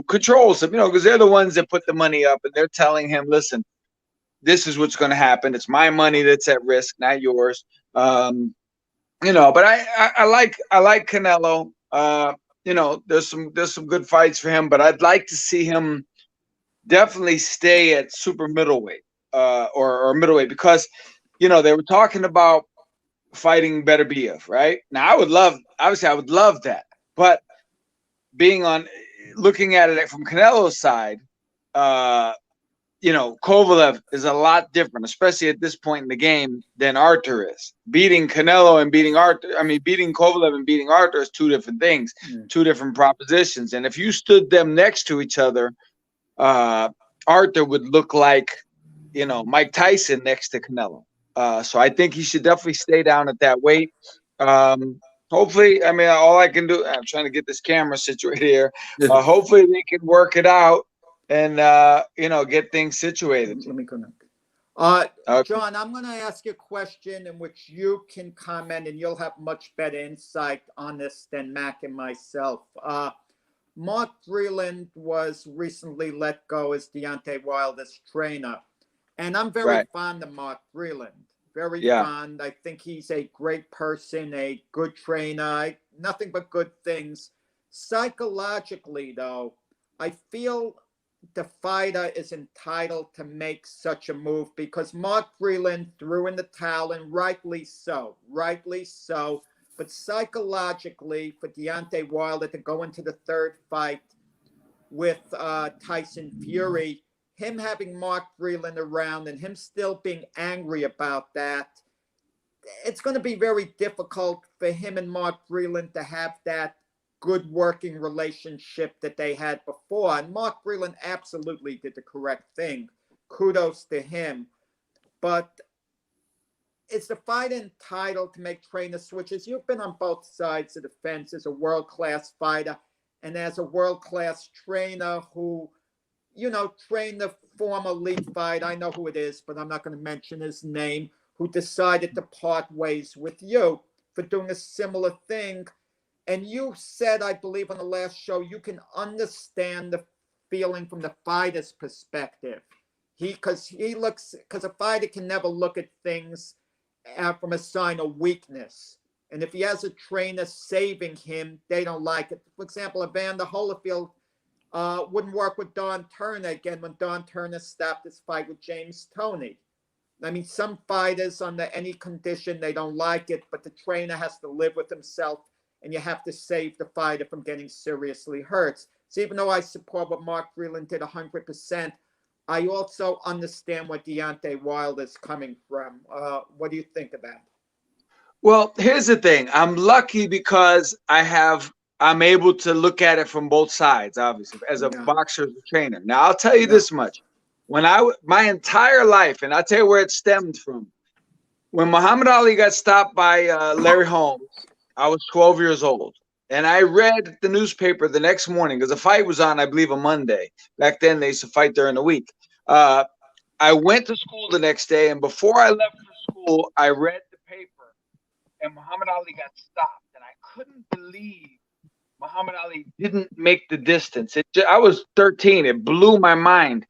controls him, because they're the ones that put the money up and they're telling him, listen, this is what's going to happen. It's my money that's at risk, not yours. But I like Canelo. There's some good fights for him, but I'd like to see him definitely stay at super middleweight or middleweight, because they were talking about fighting Beterbiev, right? Now I would love that, but looking at it from Canelo's side, Kovalev is a lot different, especially at this point in the game, than Arthur is. Beating Kovalev and beating Arthur is 2 different things, 2 different propositions. And if you stood them next to each other, Arthur would look like, Mike Tyson next to Canelo. So I think he should definitely stay down at that weight. Hopefully, all I can do, I'm trying to get this camera situated here. Hopefully they can work it out and get things situated. Let me connect. John, I'm going to ask you a question in which you can comment, and you'll have much better insight on this than Mac and myself. Mark Breland was recently let go as Deontay Wilder's trainer, and I'm very fond of Mark Breland. Very fond. I think he's a great person, a good trainer, nothing but good things. Psychologically, though, I feel the fighter is entitled to make such a move because Mark Breland threw in the towel, and rightly so. But psychologically, for Deontay Wilder to go into the third fight with Tyson Fury, him having Mark Breland around and him still being angry about that, it's going to be very difficult for him and Mark Breland to have that good working relationship that they had before. And Mark Breland absolutely did the correct thing. Kudos to him. But is the fight entitled to make trainer switches? You've been on both sides of the fence as a world-class fighter and as a world-class trainer who, trained the former elite fight. I know who it is, but I'm not going to mention his name, who decided to part ways with you for doing a similar thing. And you said, I believe on the last show, you can understand the feeling from the fighter's perspective. Because a fighter can never look at things from a sign of weakness. And if he has a trainer saving him, they don't like it. For example, Evander Holyfield wouldn't work with Don Turner again when Don Turner stopped his fight with James Toney. I mean, some fighters under any condition, they don't like it, but the trainer has to live with himself, and you have to save the fighter from getting seriously hurt. So even though I support what Mark Breland did 100%, I also understand where Deontay Wilder's coming from. What do you think of that? Well, here's the thing. I'm lucky because I'm able to look at it from both sides, obviously, as a boxer, as a trainer. Now, I'll tell you this much. My entire life, and I'll tell you where it stemmed from. When Muhammad Ali got stopped by Larry Holmes, I was 12 years old. And I read the newspaper the next morning because the fight was on, I believe, a Monday. Back then, they used to fight during the week. I went to school the next day, and before I left for school, I read the paper, and Muhammad Ali got stopped. And I couldn't believe Muhammad Ali didn't make the distance. I was 13. It blew my mind.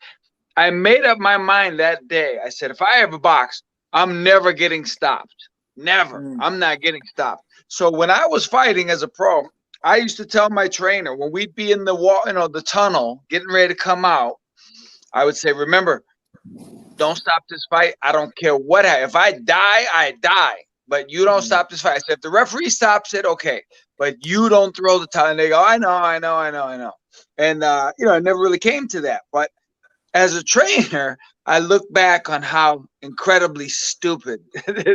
I made up my mind that day. I said, if I ever box, I'm never getting stopped. Never. I'm not getting stopped. So when I was fighting as a pro, I used to tell my trainer when we'd be in the wall, the tunnel, getting ready to come out, I would say, remember, don't stop this fight. I don't care what happens. If I die, I die. But you don't stop this fight. I said, if the referee stops it, okay. But you don't throw the towel. And they go, I know. And, it never really came to that. But as a trainer, I look back on how incredibly stupid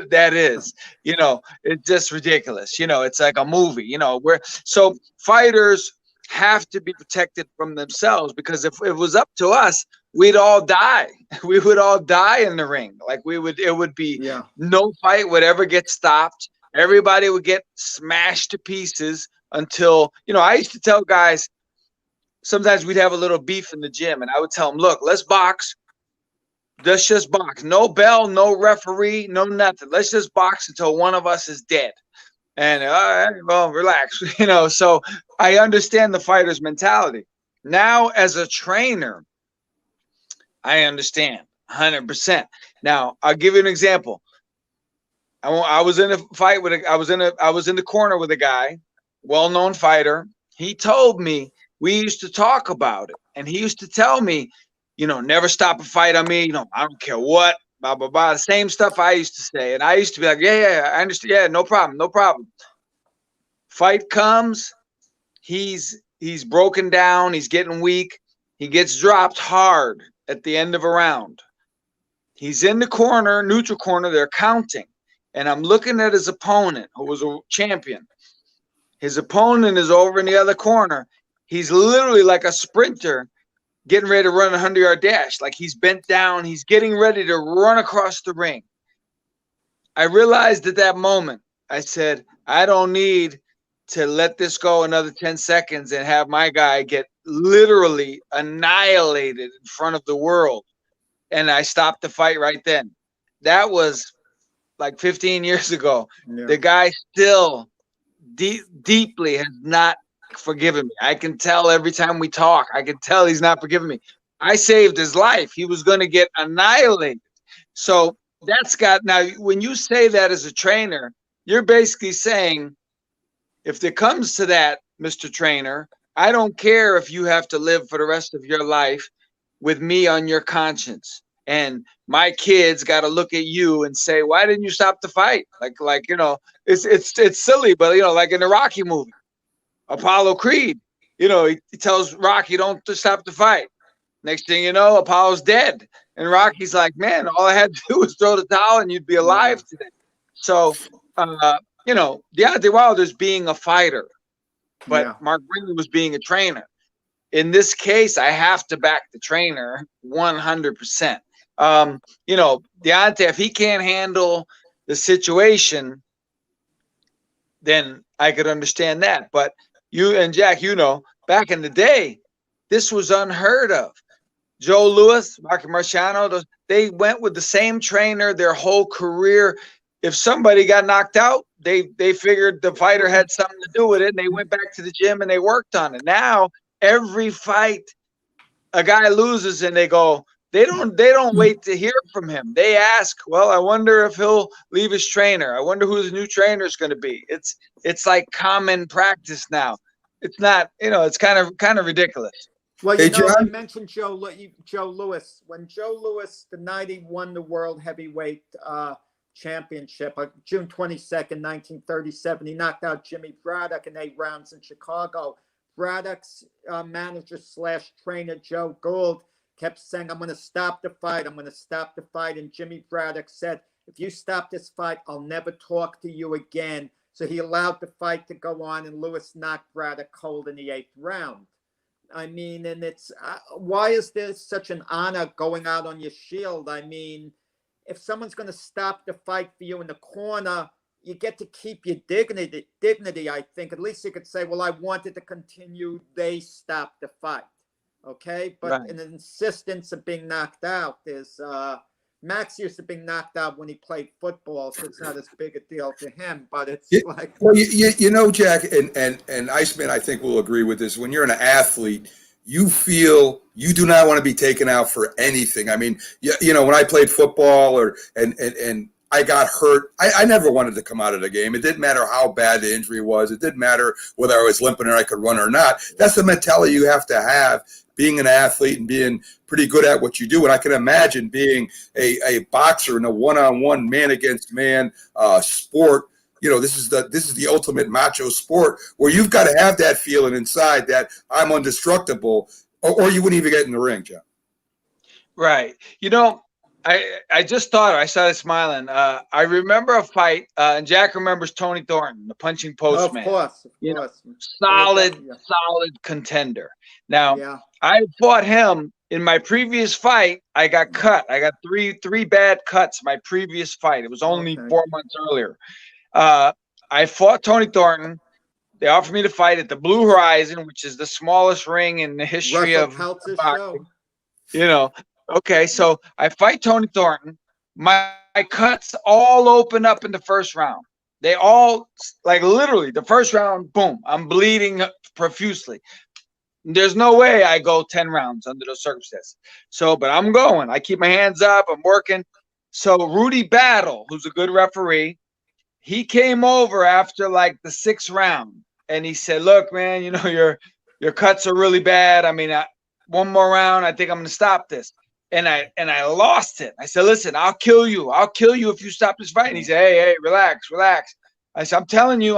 that is. It's just ridiculous. It's like a movie, so fighters have to be protected from themselves, because if it was up to us, we'd all die. We would all die in the ring. Like it would be no fight would ever get stopped. Everybody would get smashed to pieces until, I used to tell guys, sometimes we'd have a little beef in the gym, and I would tell them, look, let's box. Let's just box. No bell, no referee, no nothing. Let's just box until one of us is dead. And, all right, well, relax. So I understand the fighter's mentality. Now, as a trainer, I understand 100%. Now, I'll give you an example. I was in a fight I was in the corner with a guy, well-known fighter. He told me, we used to talk about it, and he used to tell me, never stop a fight on me. I don't care what, blah, blah, blah. The same stuff I used to say. And I used to be like, yeah, I understand. Yeah, no problem. Fight comes, he's broken down. He's getting weak. He gets dropped hard at the end of a round. He's in the corner, neutral corner. They're counting. And I'm looking at his opponent, who was a champion. His opponent is over in the other corner. He's literally like a sprinter getting ready to run a 100-yard dash. Like he's bent down. He's getting ready to run across the ring. I realized at that moment, I said, I don't need to let this go another 10 seconds and have my guy get literally annihilated in front of the world. And I stopped the fight right then. That was like 15 years ago. Yeah. The guy still deeply has not forgiven me. I can tell every time we talk. I can tell he's not forgiving me. I saved his life. He was going to get annihilated. So now when you say that as a trainer, you're basically saying, if it comes to that, Mr. Trainer, I don't care if you have to live for the rest of your life with me on your conscience. And my kids got to look at you and say, why didn't you stop the fight? Like it's silly, but like in the Rocky movie, Apollo Creed, he tells Rocky, don't stop the fight. Next thing you know, Apollo's dead. And Rocky's like, man, all I had to do was throw the towel and you'd be alive today. So, Deontay Wilder's being a fighter, but Mark Breland was being a trainer. In this case, I have to back the trainer 100%. Deontay, if he can't handle the situation, then I could understand that. But you and Jack, back in the day, this was unheard of. Joe Louis, Marciano, they went with the same trainer their whole career. If somebody got knocked out, they figured the fighter had something to do with it, and they went back to the gym and they worked on it. Now, every fight, a guy loses and they go, they don't wait to hear from him. They ask, well, I wonder if he'll leave his trainer. I wonder who his new trainer is going to be. It's like common practice now. It's not, it's kind of ridiculous. Well, Hey, I John. mentioned Joe Louis. When Joe Louis, the night he won the World Heavyweight Championship, June 22nd, 1937, he knocked out Jimmy Braddock in 8 rounds in Chicago. Braddock's manager / trainer, Joe Gould, kept saying, "I'm going to stop the fight. I'm going to stop the fight." And Jimmy Braddock said, "If you stop this fight, I'll never talk to you again." So he allowed the fight to go on, and Louis knocked Braddock cold in the 8th round. I mean, and it's why is there such an honor going out on your shield? I mean, if someone's going to stop the fight for you in the corner, you get to keep your dignity. I think at least you could say, "Well, I wanted to continue. They stopped the fight." Okay, but Right. an insistence of being knocked out is. Max used to be knocked out when he played football, so it's not as big a deal to him. But it's like, Well, you know, Jack, and Iceman, I think will agree with this. When you're an athlete, you feel you do not want to be taken out for anything. I mean, you know, when I played football and I got hurt, I never wanted to come out of the game. It didn't matter how bad the injury was. It didn't matter whether I was limping or I could run or not. That's the mentality you have to have being an athlete and being pretty good at what you do. And I can imagine being a boxer in a one-on-one, man against man sport. You know, this is the ultimate macho sport where you've got to have that feeling inside that I'm indestructible, or you wouldn't even get in the ring, John. Right. You know, I just thought, I started smiling. I remember a fight, and Jack remembers Tony Thornton, the punching post of man. course, You know, yeah. solid contender. Now, Yeah. I fought him in my previous fight. I got cut. I got three bad cuts my previous fight. It was only Okay. 4 months earlier. I fought Tony Thornton. They offered me to fight at the Blue Horizon, which is the smallest ring in the history Russell of Peltz's boxing. show. You know, okay, so I fight Tony Thornton. My cuts all open up in the first round. They all, like literally, the first round, boom, I'm bleeding profusely. There's no way I go 10 rounds under those circumstances. So, but I'm going. I keep my hands up. I'm working. So Rudy Battle, who's a good referee, he came over after like the 6th round, and he said, "Look, man, you know your cuts are really bad. I mean, one more round, I think I'm going to stop this." And I lost it. I said, "Listen, I'll kill you. I'll kill you if you stop this fight." And he said, "Hey, relax, relax." I said, I'm telling you.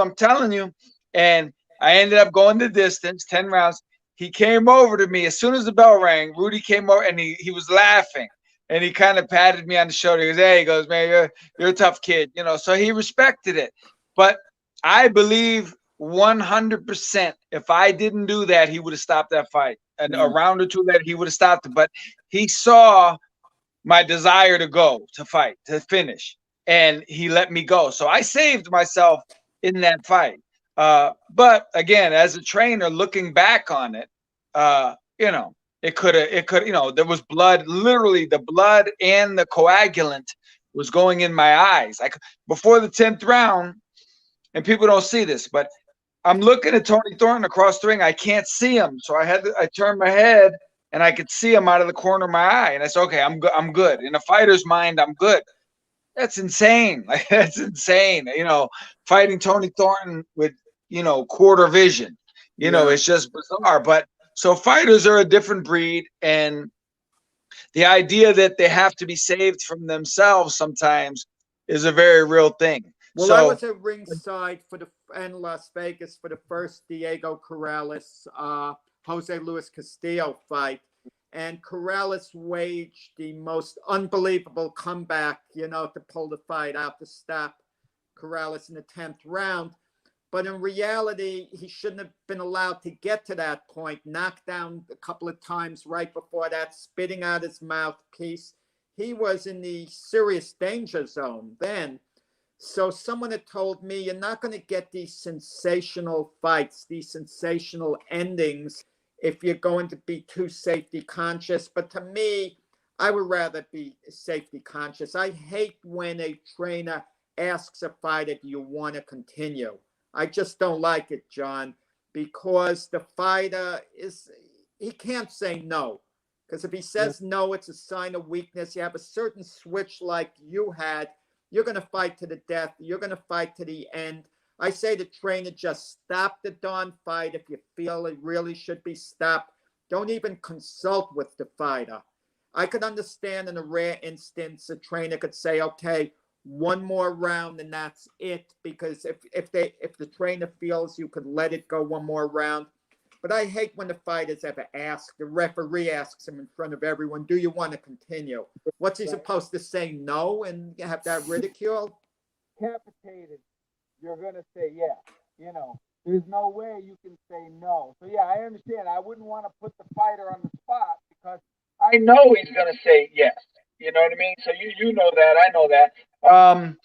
And I ended up going the distance, 10 rounds. He came over to me as soon as the bell rang. Rudy came over, and he was laughing, and he kind of patted me on the shoulder. He goes, "Hey," he goes, "man, you're a tough kid," you know. So he respected it. But I believe 100%, if I didn't do that, he would have stopped that fight. And a round or two later, he would have stopped it. But he saw my desire to fight, to finish, and he let me go. So I saved myself in that fight. But again, as a trainer, looking back on it, you know, it could, you know, there was blood, literally the blood and the coagulant was going in my eyes. Like before the 10th round, and people don't see this, but I'm looking at Tony Thornton across the ring. I can't see him. So I turned my head and I could see him out of the corner of my eye. And I said, "Okay, I'm good. I'm good." In a fighter's mind, I'm good. That's insane. Like that's insane. You know, fighting Tony Thornton with, you know, quarter vision. You know, it's just bizarre. But so fighters are a different breed, and the idea that they have to be saved from themselves sometimes is a very real thing. Well, I was at ringside in Las Vegas for the first Diego Corrales, Jose Luis Castillo fight. And Corrales waged the most unbelievable comeback, you know, to pull the fight out to stop Corrales in the 10th round. But in reality, he shouldn't have been allowed to get to that point. Knocked down a couple of times right before that, spitting out his mouthpiece. He was in the serious danger zone then. So someone had told me, you're not going to get these sensational fights, these sensational endings, if you're going to be too safety conscious. But to me, I would rather be safety conscious. I hate when a trainer asks a fighter, "Do you want to continue?" I just don't like it, John, because the fighter he can't say no. Because if he says no, it's a sign of weakness. You have a certain switch like you had. You're going to fight to the death. You're going to fight to the end. I say to trainer, just stop the darn fight if you feel it really should be stopped. Don't even consult with the fighter. I could understand in a rare instance a trainer could say, okay, one more round and that's it, because if the trainer feels you could let it go one more round. But I hate when the fighters ever ask, the referee asks him in front of everyone, do you want to continue? What's he supposed to say? No, and have that ridiculed? Capitated, you're gonna say yes. You know, there's no way you can say no. So yeah, I understand. I wouldn't want to put the fighter on the spot because I know he's gonna say yes. You know what I mean? So you know that, I know that.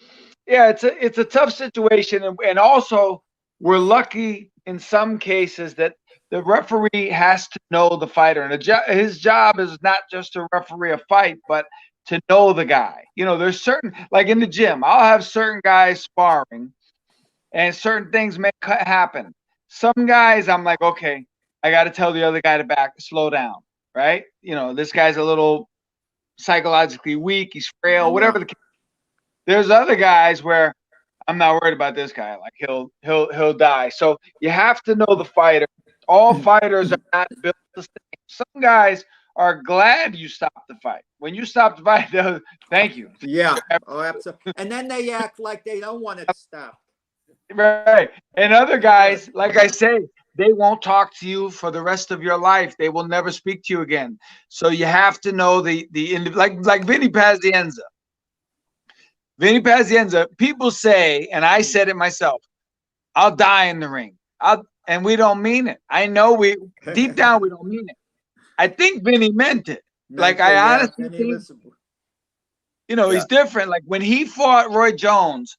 Yeah, it's a tough situation, and also we're lucky in some cases that the referee has to know the fighter, and his job is not just to referee a fight, but to know the guy. You know, there's certain, like in the gym, I'll have certain guys sparring, and certain things may happen. Some guys, I'm like, okay, I got to tell the other guy to slow down, right? You know, this guy's a little psychologically weak, he's frail, whatever the case. There's other guys where I'm not worried about this guy. Like he'll die. So you have to know the fighter. All fighters are not built the same. Some guys are glad you stopped the fight. When you stop the fight, they'll thank you. Yeah. Oh, absolutely. And then they act like they don't want it stopped. Right. And other guys, like I say, they won't talk to you for the rest of your life. They will never speak to you again. So you have to know the like Vinny Pazienza. Vinny Pazienza, people say, and I said it myself, I'll die in the ring. And we don't mean it. I know deep down we don't mean it. I think Vinny meant it. I honestly think, he's different. Like when he fought Roy Jones,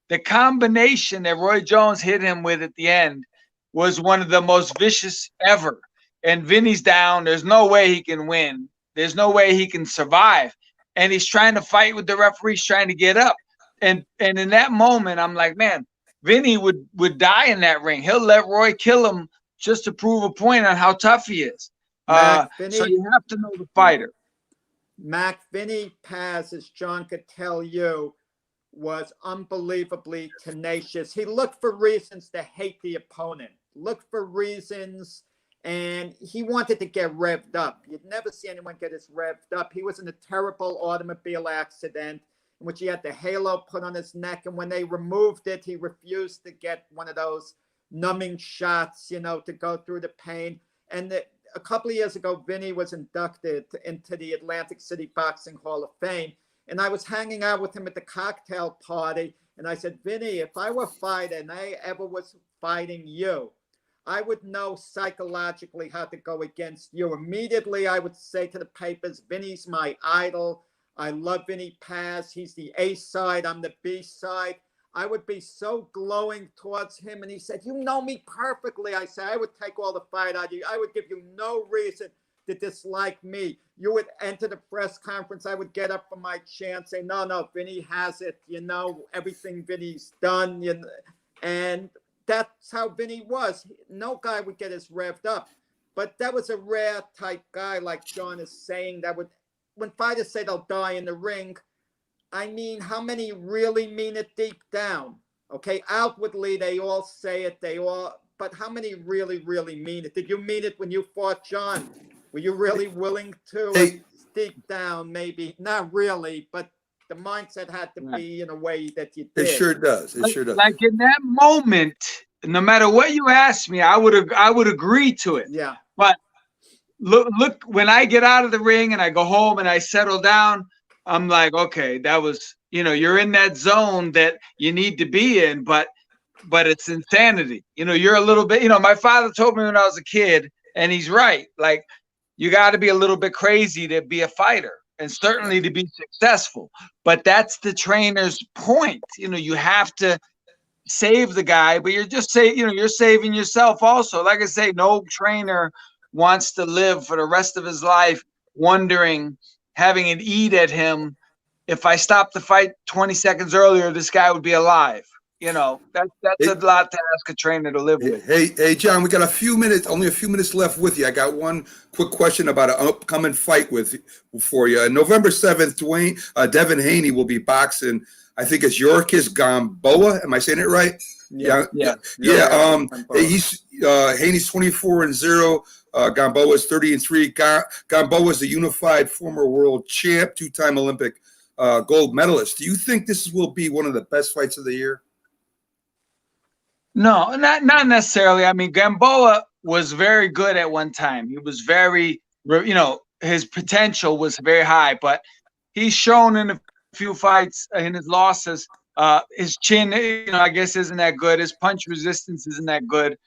the combination that Roy Jones hit him with at the end was one of the most vicious ever. And Vinny's down. There's no way he can win. There's no way he can survive. And he's trying to fight with the referees, trying to get up. And in that moment, I'm like, man, Vinny would die in that ring. He'll let Roy kill him just to prove a point on how tough he is. So you have to know the fighter. Mac, Vinny Paz, as John could tell you, was unbelievably tenacious. He looked for reasons to hate the opponent, looked for reasons, and he wanted to get revved up. You'd never see anyone get as revved up. He was in a terrible automobile accident in which he had the halo put on his neck, and when they removed it, he refused to get one of those numbing shots, to go through the pain. And a couple of years ago, Vinny was inducted into the Atlantic City Boxing Hall of Fame. And I was hanging out with him at the cocktail party. And I said, Vinny, if I were a fighter and I ever was fighting you, I would know psychologically how to go against you. Immediately, I would say to the papers, Vinny's my idol. I love Vinny Paz. He's the A side. I'm the B side. I would be so glowing towards him. And he said, you know me perfectly. I said, I would take all the fight out of you. I would give you no reason to dislike me. You would enter the press conference. I would get up from my chair and say, no, Vinny has it. Everything Vinny's done. And that's how Vinny was. No guy would get as revved up. But that was a rare type guy, like John is saying, that would, when fighters say they'll die in the ring, I mean, how many really mean it deep down? Okay, outwardly, they all say it, but how many really, really mean it? Did you mean it when you fought John? Were you really willing to, deep down, maybe? Not really, but the mindset had to be in a way that you did. It sure does. It sure does. Like in that moment, no matter what you ask me, I would agree to it. Yeah. But look, when I get out of the ring and I go home and I settle down, I'm like, okay, that was, you're in that zone that you need to be in, but it's insanity. You're a little bit, my father told me when I was a kid, and he's right. Like, you got to be a little bit crazy to be a fighter and certainly to be successful. But that's the trainer's point. You have to save the guy, but you're just saying, you're saving yourself also. Like I say, no trainer wants to live for the rest of his life wondering, having it eat at him, if I stopped the fight 20 seconds earlier, this guy would be alive. That's a lot to ask a trainer to live with. Hey, John, we got only a few minutes left with you. I got one quick question about an upcoming fight for you. On November 7th, Devin Haney will be boxing. I think it's Yorkis Gamboa. Am I saying it right? Yeah, Yeah. yeah. Gamboa. He's Haney's 24-0. Gamboa's 30-3. Gamboa's a unified former world champ, two-time Olympic gold medalist. Do you think this will be one of the best fights of the year? No, not necessarily. I mean, Gamboa was very good at one time. He was very, his potential was very high, but he's shown in a few fights in his losses, his chin, I guess isn't that good. His punch resistance isn't that good.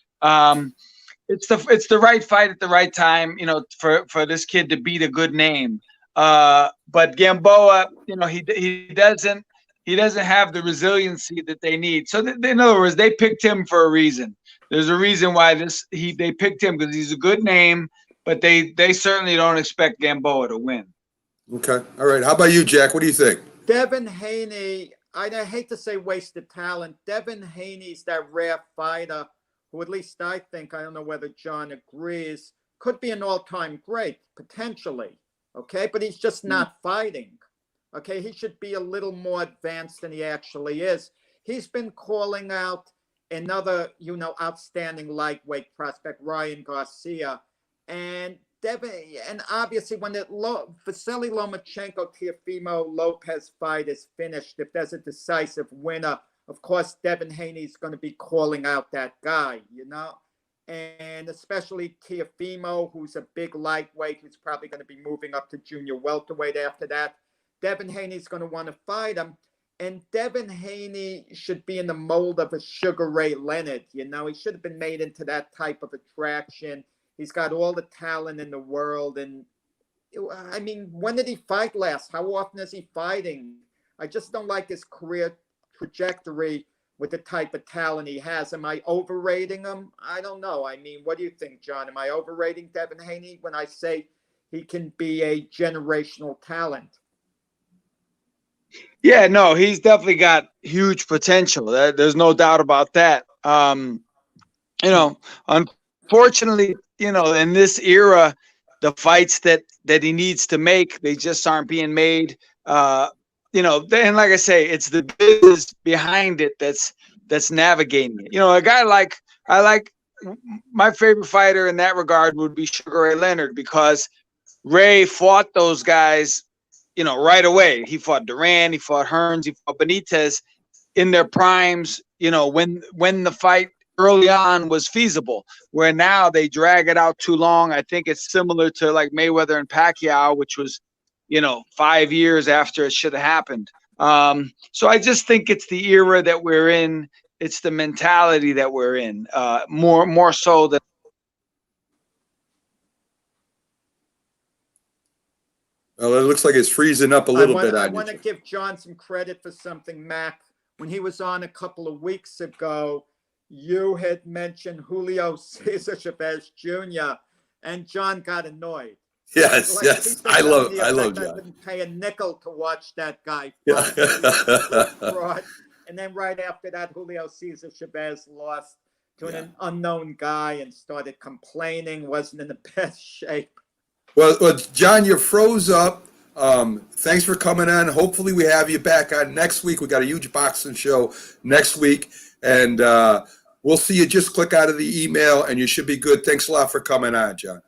It's the right fight at the right time, for this kid to beat a good name. But Gamboa, he doesn't have the resiliency that they need. So in other words, they picked him for a reason. There's a reason why they picked him, because he's a good name, but they certainly don't expect Gamboa to win. Okay. All right. How about you, Jack? What do you think? Devin Haney, I hate to say wasted talent. Devin Haney's that rare fighter who, at least I think, I don't know whether John agrees, could be an all-time great, potentially. Okay, but he's just not fighting. Okay, he should be a little more advanced than he actually is. He's been calling out another, outstanding lightweight prospect, Ryan Garcia. And obviously when the Vasily Lomachenko-Teofimo Lopez fight is finished, if there's a decisive winner, of course, Devin Haney's going to be calling out that guy, and especially Teofimo, who's a big lightweight, who's probably going to be moving up to junior welterweight after that. Devin Haney's going to want to fight him. And Devin Haney should be in the mold of a Sugar Ray Leonard. He should have been made into that type of attraction. He's got all the talent in the world. And, I mean, when did he fight last? How often is he fighting? I just don't like his career trajectory with the type of talent he has. Am I overrating him? I don't know. I mean, what do you think, John? Am I overrating Devin Haney when I say he can be a generational talent? Yeah, no, he's definitely got huge potential. There's no doubt about that. Unfortunately, in this era, the fights that he needs to make, they just aren't being made. And like I say, it's the business behind it that's navigating it. A guy my favorite fighter in that regard would be Sugar Ray Leonard, because Ray fought those guys, right away. He fought Duran, he fought Hearns, he fought Benitez in their primes, when the fight early on was feasible, where now they drag it out too long. I think it's similar to like Mayweather and Pacquiao, which was, 5 years after it should have happened. So I just think it's the era that we're in. It's the mentality that we're in, more so than. Well, it looks like it's freezing up a little bit. I want to give John some credit for something, Mac. When he was on a couple of weeks ago, you had mentioned Julio Cesar Chavez Jr., and John got annoyed. Yes, yes. I love John. I wouldn't pay a nickel to watch that guy fight. Yeah. And then right after that, Julio Cesar Chavez lost to an unknown guy and started complaining, wasn't in the best shape. Well, John, you froze up. Thanks for coming on. Hopefully we have you back on next week. We got a huge boxing show next week, and we'll see you. Just click out of the email, and you should be good. Thanks a lot for coming on, John.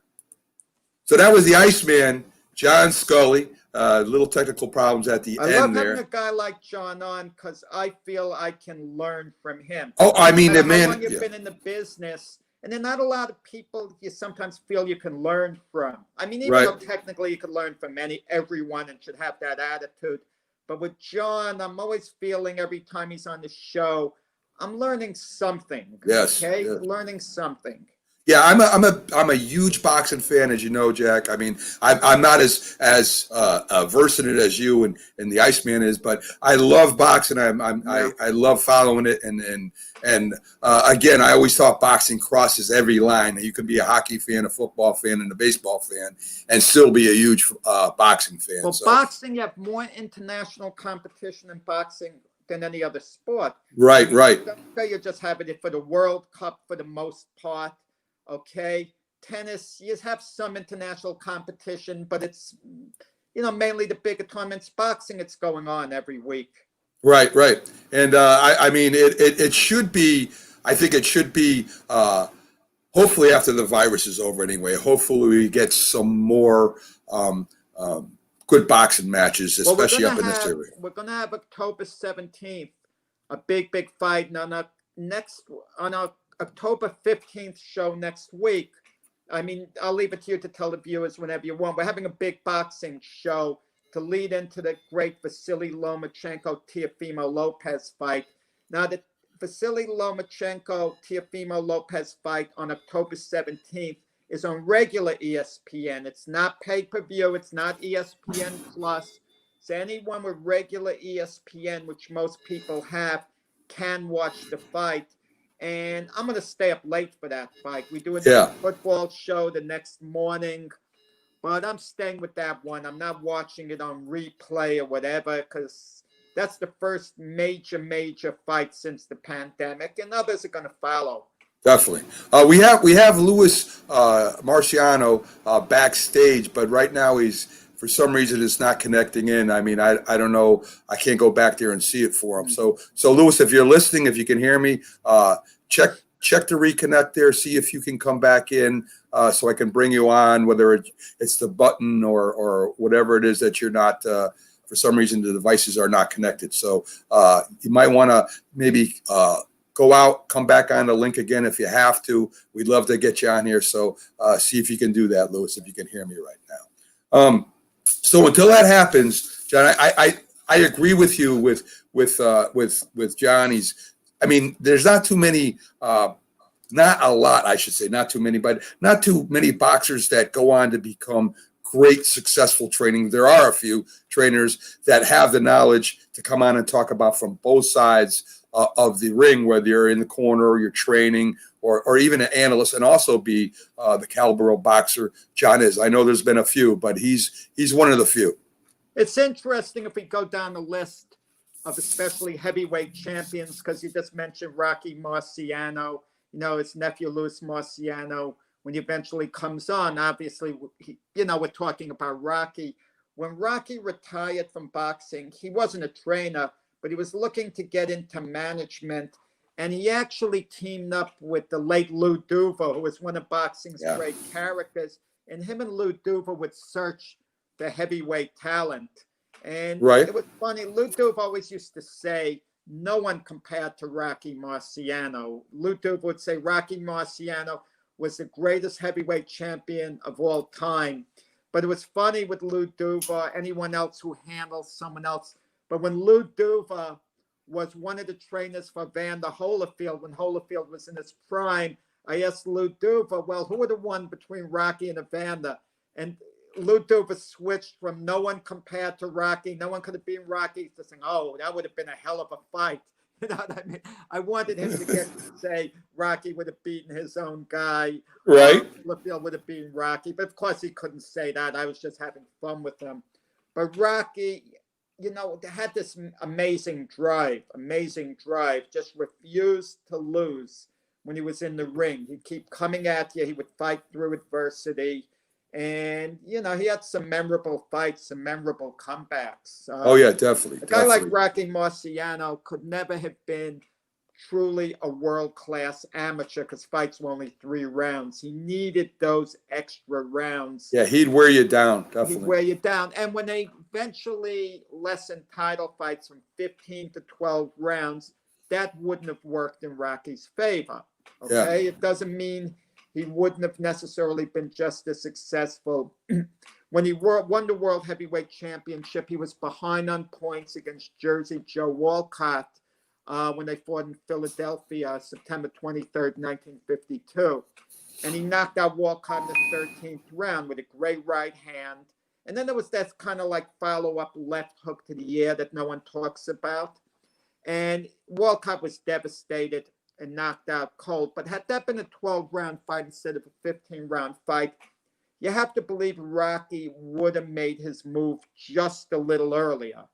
So that was the Iceman, John Scully. Little technical problems at the end there. I love having a guy like John on, because I feel I can learn from him. Oh, I mean, the man. How long you've been in the business. And there are not a lot of people you sometimes feel you can learn from. I mean, even though technically you can learn from everyone and should have that attitude. But with John, I'm always feeling every time he's on the show, I'm learning something. Yes. Okay? Yes. Learning something. Yeah, I'm a huge boxing fan, as you know, Jack. I mean, I'm not as versed in it as you and the Iceman is, but I love boxing. I love following it, and again, I always thought boxing crosses every line. You can be a hockey fan, a football fan, and a baseball fan, and still be a huge boxing fan. Well, boxing, you have more international competition in boxing than any other sport. Right. You're just having it for the World Cup for the most part. Okay, tennis, you have some international competition, but it's, mainly the bigger tournaments. Boxing, it's going on every week. Right, right. And I mean, it should be. I think it should be. Hopefully, after the virus is over, anyway. Hopefully, we get some more um, um, good boxing matches, Well, especially up in this area. we're gonna have October 17th, a big fight, and on our October 15th show next week. I mean, I'll leave it to you to tell the viewers whenever you want. We're having a big boxing show to lead into the great Vasily Lomachenko Teofimo Lopez fight. Now, the Vasily Lomachenko Teofimo Lopez fight on October 17th is on regular ESPN. It's not pay per view, it's not ESPN Plus. So, anyone with regular ESPN, which most people have, can watch the fight. And I'm going to stay up late for that fight. We do a Yeah, football show the next morning, but I'm staying with that one. I'm not watching it on replay or whatever because that's the first major fight since the pandemic, and others are going to follow. definitely. We have Louis Marciano backstage, but right now he's for some reason it's not connecting in. I mean, I don't know. I can't go back there and see it for him. So Louis, if you're listening, if you can hear me, check to reconnect there. See if you can come back in so I can bring you on. Whether it's the button or whatever it is that you're not. For some reason, the devices are not connected. So you might want to maybe. Go out, come back on the link again if you have to. We'd love to get you on here. So see if you can do that, Louis, if you can hear me right now. So until that happens, John, I agree with you with Johnny's. I mean, there's not too many, not a lot, I should say, not too many, but not too many boxers that go on to become great, successful training. There are a few trainers that have the knowledge to come on and talk about from both sides of the ring, whether you're in the corner or you're training or even an analyst, and also be the caliber of boxer John is. I know there's been a few, but he's one of the few. It's interesting if we go down the list of especially heavyweight champions, because you just mentioned Rocky Marciano, his nephew Luis Marciano. When he eventually comes on, obviously, we're talking about Rocky. When Rocky retired from boxing, he wasn't a trainer, but he was looking to get into management. And he actually teamed up with the late Lou Duva, who was one of boxing's great characters. And him and Lou Duva would search for heavyweight talent. And It was funny. Lou Duva always used to say, no one compared to Rocky Marciano. Lou Duva would say Rocky Marciano was the greatest heavyweight champion of all time. But it was funny with Lou Duva, anyone else who handles someone else. But when Lou Duva was one of the trainers for Vander Holyfield, when Holyfield was in his prime, I asked Lou Duva, well, who would have won between Rocky and Evander? And Lou Duva switched from no one compared to Rocky, no one could have beaten Rocky, to saying, oh, that would have been a hell of a fight. You know what I mean? I wanted him to get to say Rocky would have beaten his own guy. Right. Holyfield would have beaten Rocky. But of course he couldn't say that. I was just having fun with him. But Rocky, they had this amazing drive, just refused to lose when he was in the ring. He'd keep coming at you. He would fight through adversity. And, he had some memorable fights, some memorable comebacks. Oh, yeah, definitely. A guy like Rocky Marciano could never have been truly a world-class amateur because fights were only 3 rounds. He needed those extra rounds. Yeah, he'd wear you down, definitely. He'd wear you down. And when they eventually lessened title fights from 15 to 12 rounds, that wouldn't have worked in Rocky's favor. Okay? Yeah. It doesn't mean he wouldn't have necessarily been just as successful. When he won the World Heavyweight Championship, he was behind on points against Jersey Joe Walcott when they fought in Philadelphia, September 23rd, 1952. And he knocked out Walcott in the 13th round with a great right hand. And then there was that kind of like follow-up left hook to the air that no one talks about. And Walcott was devastated and knocked out cold. But had that been a 12-round fight instead of a 15-round fight, you have to believe Rocky would have made his move just a little earlier.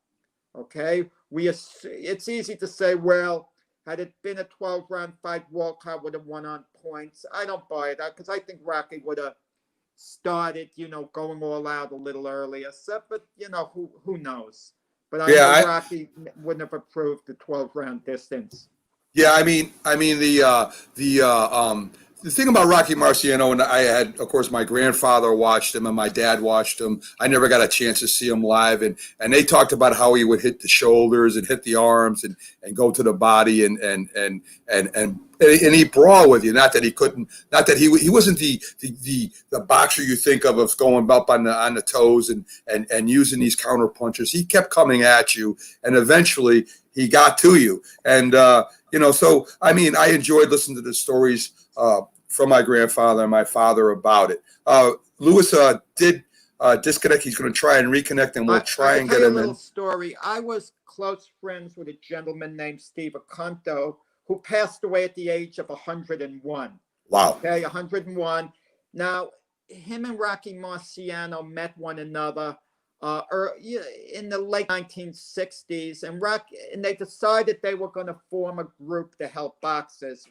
Okay? It's easy to say, well, had it been a 12-round fight, Walcott would have won on points. I don't buy that because I think Rocky would have started, going all out a little earlier. So, but, who knows? But I Yeah, know Rocky wouldn't have approved the 12-round distance. Yeah, the thing about Rocky Marciano, and I had, of course, my grandfather watched him and my dad watched him. I never got a chance to see him live, and they talked about how he would hit the shoulders and hit the arms and go to the body and he brawl with you. Not that he couldn't, not that he wasn't the boxer you think of going up on the toes and using these counter punches. He kept coming at you, and eventually he got to you. And so I enjoyed listening to the stories from my grandfather and my father about it. Lewis did disconnect. He's going to try and reconnect, and we'll try and get him in. I'll tell you a little story. I was close friends with a gentleman named Steve Aconto, who passed away at the age of 101. Wow. Okay, 101. Now, him and Rocky Marciano met one another in the late 1960s, and they decided they were going to form a group to help boxers,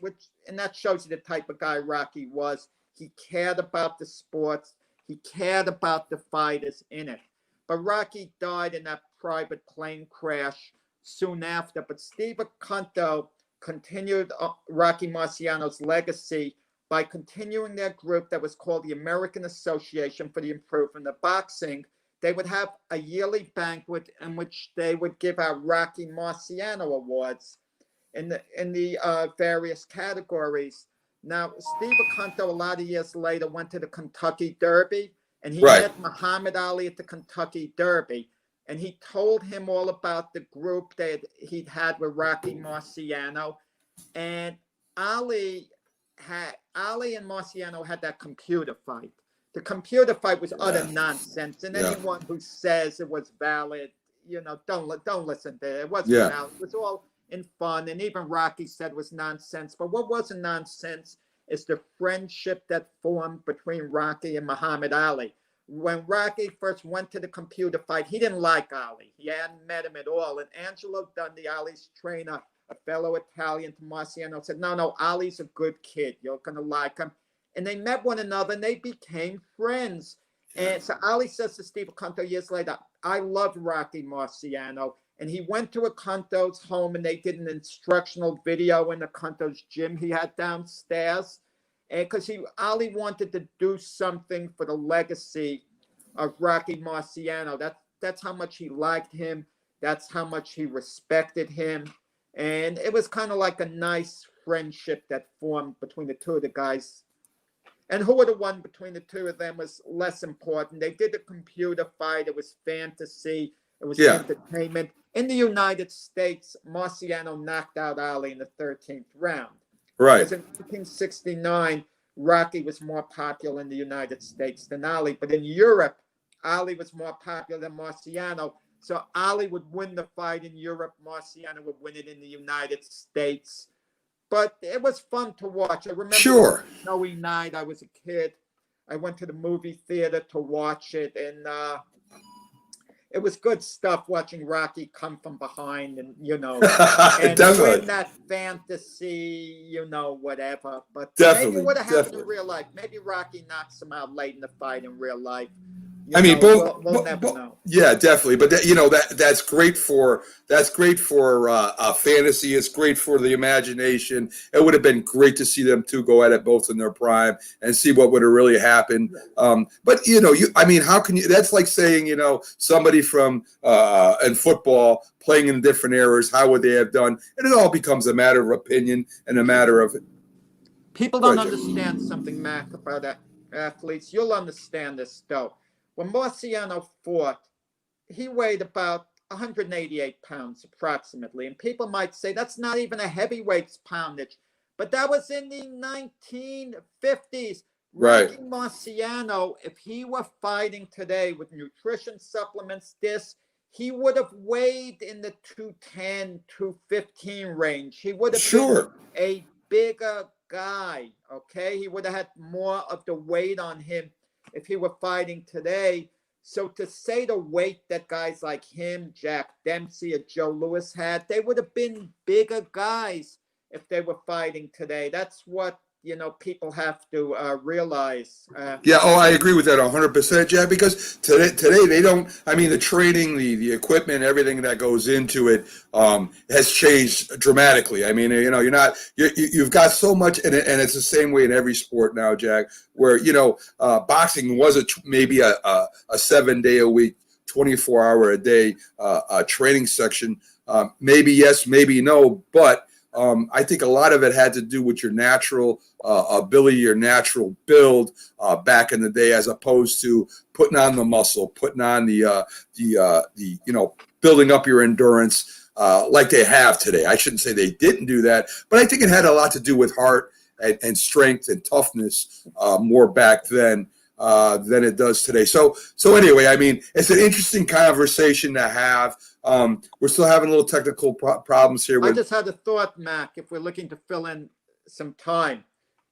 and that shows you the type of guy Rocky was. He cared about the sports. He cared about the fighters in it. But Rocky died in that private plane crash soon after. But Steve Aconto continued Rocky Marciano's legacy by continuing their group that was called the American Association for the Improvement of Boxing. They would have a yearly banquet in which they would give out Rocky Marciano awards in the various categories. Now, Steve Aconto, a lot of years later, went to the Kentucky Derby, and he met Muhammad Ali at the Kentucky Derby. And he told him all about the group that he'd had with Rocky Marciano. And Ali and Marciano had that computer fight. The computer fight was utter nonsense, and anyone who says it was valid, don't listen to it. It wasn't valid. It was all in fun, and even Rocky said it was nonsense. But what wasn't nonsense is the friendship that formed between Rocky and Muhammad Ali. When Rocky first went to the computer fight, he didn't like Ali. He hadn't met him at all. And Angelo Dundee, Ali's trainer, a fellow Italian to Marciano, said, no, Ali's a good kid. You're going to like him. And they met one another, and they became friends. And so Ali says to Steve Aconto years later, I love Rocky Marciano. And he went to Aconto's home, and they did an instructional video in Aconto's gym he had downstairs. And because Ali wanted to do something for the legacy of Rocky Marciano. That's how much he liked him. That's how much he respected him. And it was kind of like a nice friendship that formed between the two of the guys. And who would have won between the two of them was less important. They did a computer fight. It was fantasy. It was entertainment. In the United States, Marciano knocked out Ali in the 13th round. Right. Because in 1969, Rocky was more popular in the United States than Ali. But in Europe, Ali was more popular than Marciano. So Ali would win the fight in Europe. Marciano would win it in the United States. But it was fun to watch. I remember a snowy night. I was a kid. I went to the movie theater to watch it. And it was good stuff watching Rocky come from behind and, and win that fantasy, whatever. But maybe it would have happened in real life. Maybe Rocky knocks him out late in the fight in real life. We'll never know. Yeah, definitely. But that's great for fantasy. It's great for the imagination. It would have been great to see them two go at it both in their prime and see what would have really happened. But how can you? That's like saying somebody from in football playing in different eras. How would they have done? And it all becomes a matter of opinion and a matter of. People don't understand something, Mac, about athletes. You'll understand this though. When Marciano fought, he weighed about 188 pounds approximately. And people might say that's not even a heavyweight's poundage. But that was in the 1950s. Right. Rocky Marciano, if he were fighting today with nutrition supplements, he would have weighed in the 210, 215 range. He would have been a bigger guy, okay? He would have had more of the weight on him if he were fighting today. So to say the weight that guys like him, Jack Dempsey, or Joe Louis had, they would have been bigger guys if they were fighting today. That's what people have to realize. Yeah, oh, I agree with that 100%, Jack, because today they don't, I mean, the training, the equipment, everything that goes into it has changed dramatically. I mean, you've got so much, and it's the same way in every sport now, Jack, where, boxing was maybe a 7-day-a-week, 24-hour a day training section. Maybe yes, maybe no, but I think a lot of it had to do with your natural ability, your natural build back in the day, as opposed to putting on the muscle, putting on the building up your endurance like they have today. I shouldn't say they didn't do that, but I think it had a lot to do with heart and strength and toughness more back then than it does today. So anyway, I mean, it's an interesting conversation to have. We're still having a little technical problems here. I just had a thought, Mac, if we're looking to fill in some time,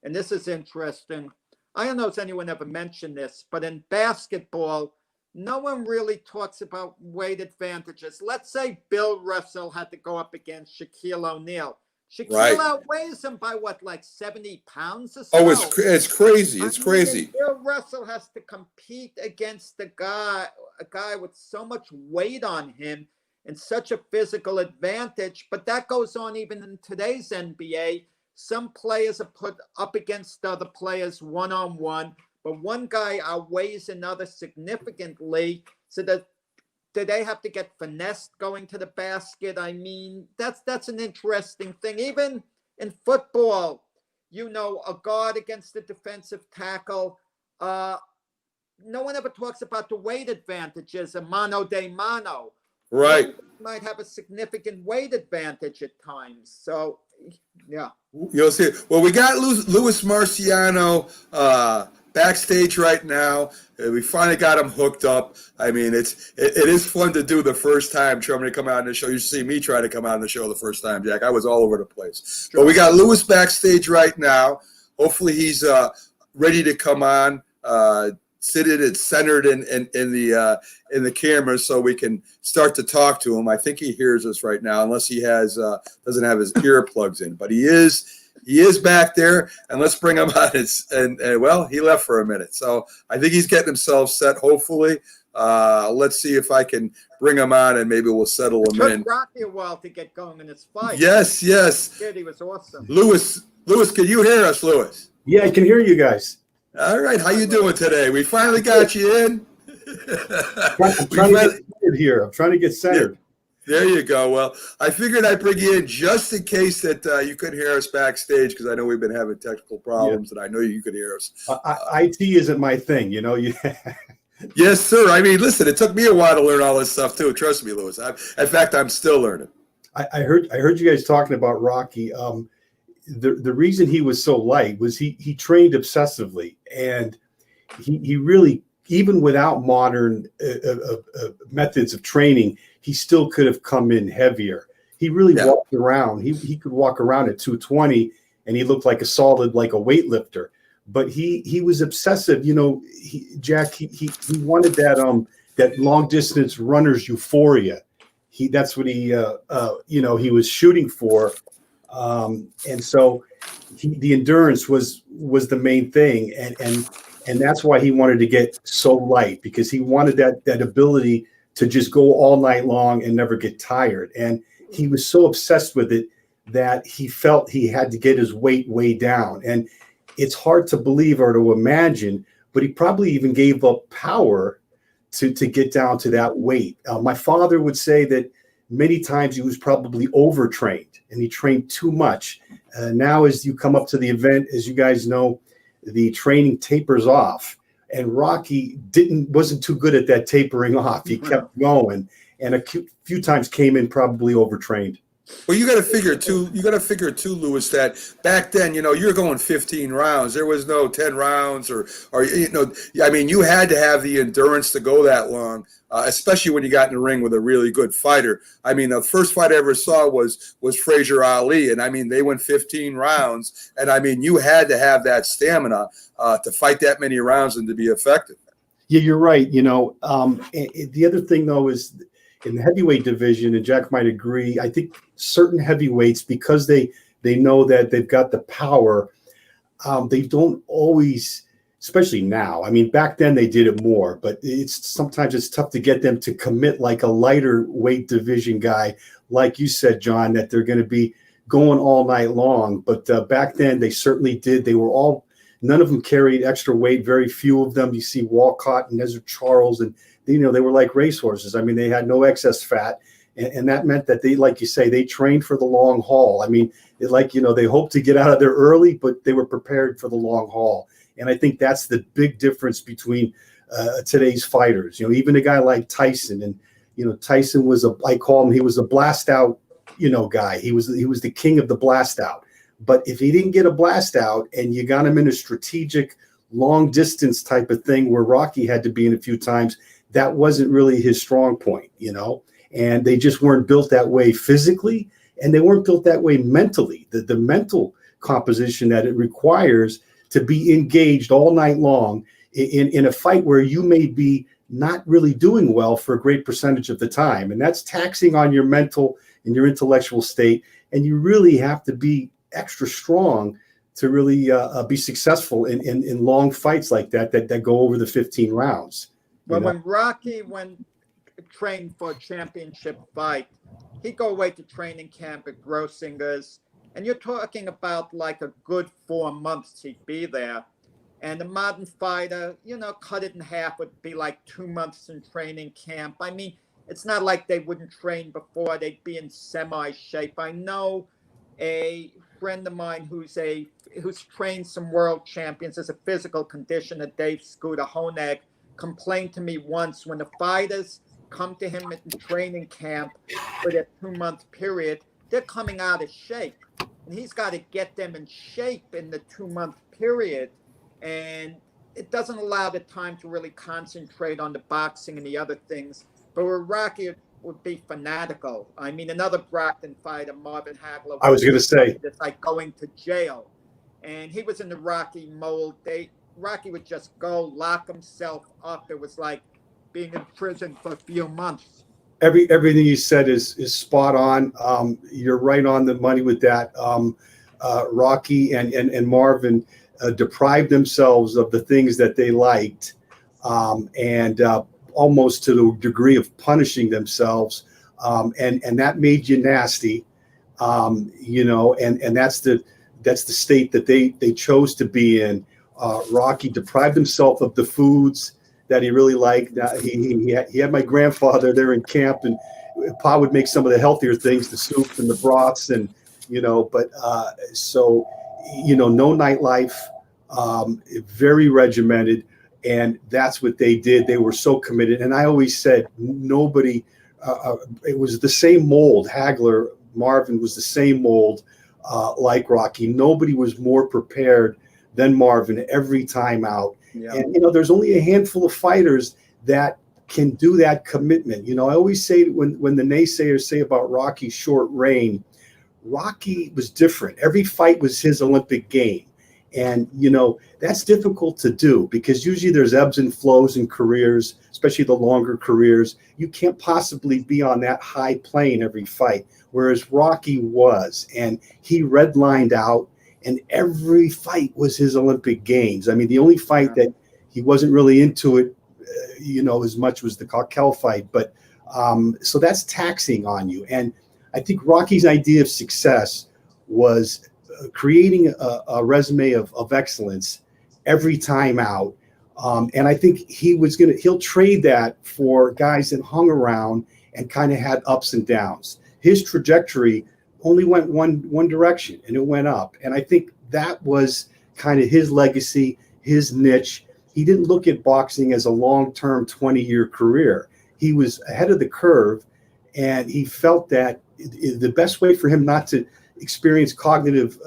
and this is interesting. I don't know if anyone ever mentioned this, but in basketball, no one really talks about weight advantages. Let's say Bill Russell had to go up against Shaquille O'Neal. Shaquille outweighs him by what, like 70 pounds or so? Oh, it's crazy. It's crazy. Bill Russell has to compete against a guy with so much weight on him and such a physical advantage. But that goes on even in today's NBA. Some players are put up against other players one-on-one, but one guy outweighs another significantly. So that do they have to get finessed going to the basket? I mean, that's an interesting thing. Even in football, a guard against a defensive tackle. No one ever talks about the weight advantages, a mano de mano. Right. Might have a significant weight advantage at times. So, yeah. You'll see. Well, we got Luis Marciano backstage right now. We finally got him hooked up. I mean, it is fun to do the first time, trying to come out on the show. You should see me try to come out on the show the first time, Jack. I was all over the place. Sure. But we got Luis backstage right now. Hopefully he's ready to come on, seated and centered in the camera, so we can start to talk to him. I think he hears us right now, unless he doesn't have his earplugs in. But he is back there, and let's bring him on. And well, he left for a minute, so I think he's getting himself set. Hopefully, let's see if I can bring him on, and maybe we'll settle him in. It took Rocky a while to get going in his fight. Yes. He was awesome. Luis, can you hear us, Luis? Yeah, I can hear you guys. All right, how you doing today? We finally got you in. I'm trying to get centered here. I'm trying to get centered. There you go. Well, I figured I'd bring you in just in case that you couldn't hear us backstage, because I know we've been having technical problems, and I know you could hear us. IT isn't my thing, Yes, sir. I mean, listen, it took me a while to learn all this stuff too. Trust me, Luis. In fact, I'm still learning. I heard you guys talking about Rocky. The reason he was so light was he trained obsessively, and he really, even without modern methods of training, he still could have come in heavier. He really walked around. He could walk around at 220, and he looked like a weightlifter. But he was obsessive. Jack, he wanted that long distance runner's euphoria. That's what he was shooting for. And so the endurance was the main thing. And that's why he wanted to get so light, because he wanted that ability to just go all night long and never get tired. And he was so obsessed with it that he felt he had to get his weight way down. And it's hard to believe or to imagine, but he probably even gave up power to get down to that weight. My father would say that many times he was probably overtrained and he trained too much. Now, as you come up to the event, as you guys know, the training tapers off, and Rocky wasn't too good at that tapering off. He kept going, and a few times came in probably overtrained. Well, you got to figure too, Luis, that back then, you're going 15 rounds. There was no 10 rounds or I mean, you had to have the endurance to go that long, especially when you got in the ring with a really good fighter. I mean, the first fight I ever saw was Frazier Ali, and I mean, they went 15 rounds, and I mean, you had to have that stamina to fight that many rounds and to be effective. Yeah, you're right. The other thing though is, in the heavyweight division, and Jack might agree, I think certain heavyweights, because they know that they've got the power, they don't always, especially now. I mean, back then they did it more, but sometimes it's tough to get them to commit like a lighter weight division guy, like you said, John, that they're going to be going all night long. But back then they certainly did. They were all, none of them carried extra weight. Very few of them. You see Walcott and Ezra Charles, and they were like racehorses. I mean, they had no excess fat. And that meant that they, like you say, they trained for the long haul. I mean, they hoped to get out of there early, but they were prepared for the long haul. And I think that's the big difference between today's fighters. Even a guy like Tyson, and Tyson was I call him, he was a blast out, guy. He was the king of the blast out. But if he didn't get a blast out and you got him in a strategic long distance type of thing where Rocky had to be in a few times, that wasn't really his strong point, And they just weren't built that way physically, and they weren't built that way mentally. The mental composition that it requires to be engaged all night long in a fight where you may be not really doing well for a great percentage of the time. And that's taxing on your mental and your intellectual state. And you really have to be extra strong to really be successful in long fights like that go over the 15 rounds. Well, when Rocky trained for a championship fight, he'd go away to training camp at Grossinger's, and you're talking about like a good 4 months he'd be there. And a modern fighter, cut it in half, would be like 2 months in training camp. I mean, it's not like they wouldn't train before. They'd be in semi-shape. I know a friend of mine who's trained some world champions as a physical conditioner, Dave Scooter Honig, complained to me once when the fighters come to him in training camp for that 2 month period, they're coming out of shape. And he's got to get them in shape in the 2 month period. And it doesn't allow the time to really concentrate on the boxing and the other things. But where Rocky would be fanatical. I mean, another Brockton fighter, Marvin Hagler. I was going to say. It's like going to jail. And he was in the Rocky mold. Rocky would just go lock himself up. It was like being in prison for a few months. Everything you said is spot on. You're right on the money with that. Rocky and Marvin deprived themselves of the things that they liked, and almost to the degree of punishing themselves, and that made you nasty, and that's the state that they chose to be in. Rocky deprived himself of the foods that he really liked. He had my grandfather there in camp, and Pa would make some of the healthier things, the soups and the broths, and but no nightlife, very regimented, and that's what they did. They were so committed, and I always said nobody. It was the same mold. Hagler, Marvin was the same mold, like Rocky. Nobody was more prepared than Marvin every time out. Yeah. And there's only a handful of fighters that can do that commitment. I always say when the naysayers say about Rocky's short reign, Rocky was different. Every fight was his Olympic game. And, that's difficult to do because usually there's ebbs and flows in careers, especially the longer careers. You can't possibly be on that high plane every fight, whereas Rocky was. And he redlined out, and every fight was his Olympic games. I mean, the only fight that he wasn't really into it, as much was the Coquel fight. But so that's taxing on you. And I think Rocky's idea of success was creating a resume of excellence every time out. And I think he'll trade that for guys that hung around and kind of had ups and downs. His trajectory only went one direction, and it went up. And I think that was kind of his legacy, his niche. He didn't look at boxing as a long-term 20-year career. He was ahead of the curve, and he felt that the best way for him not to experience cognitive,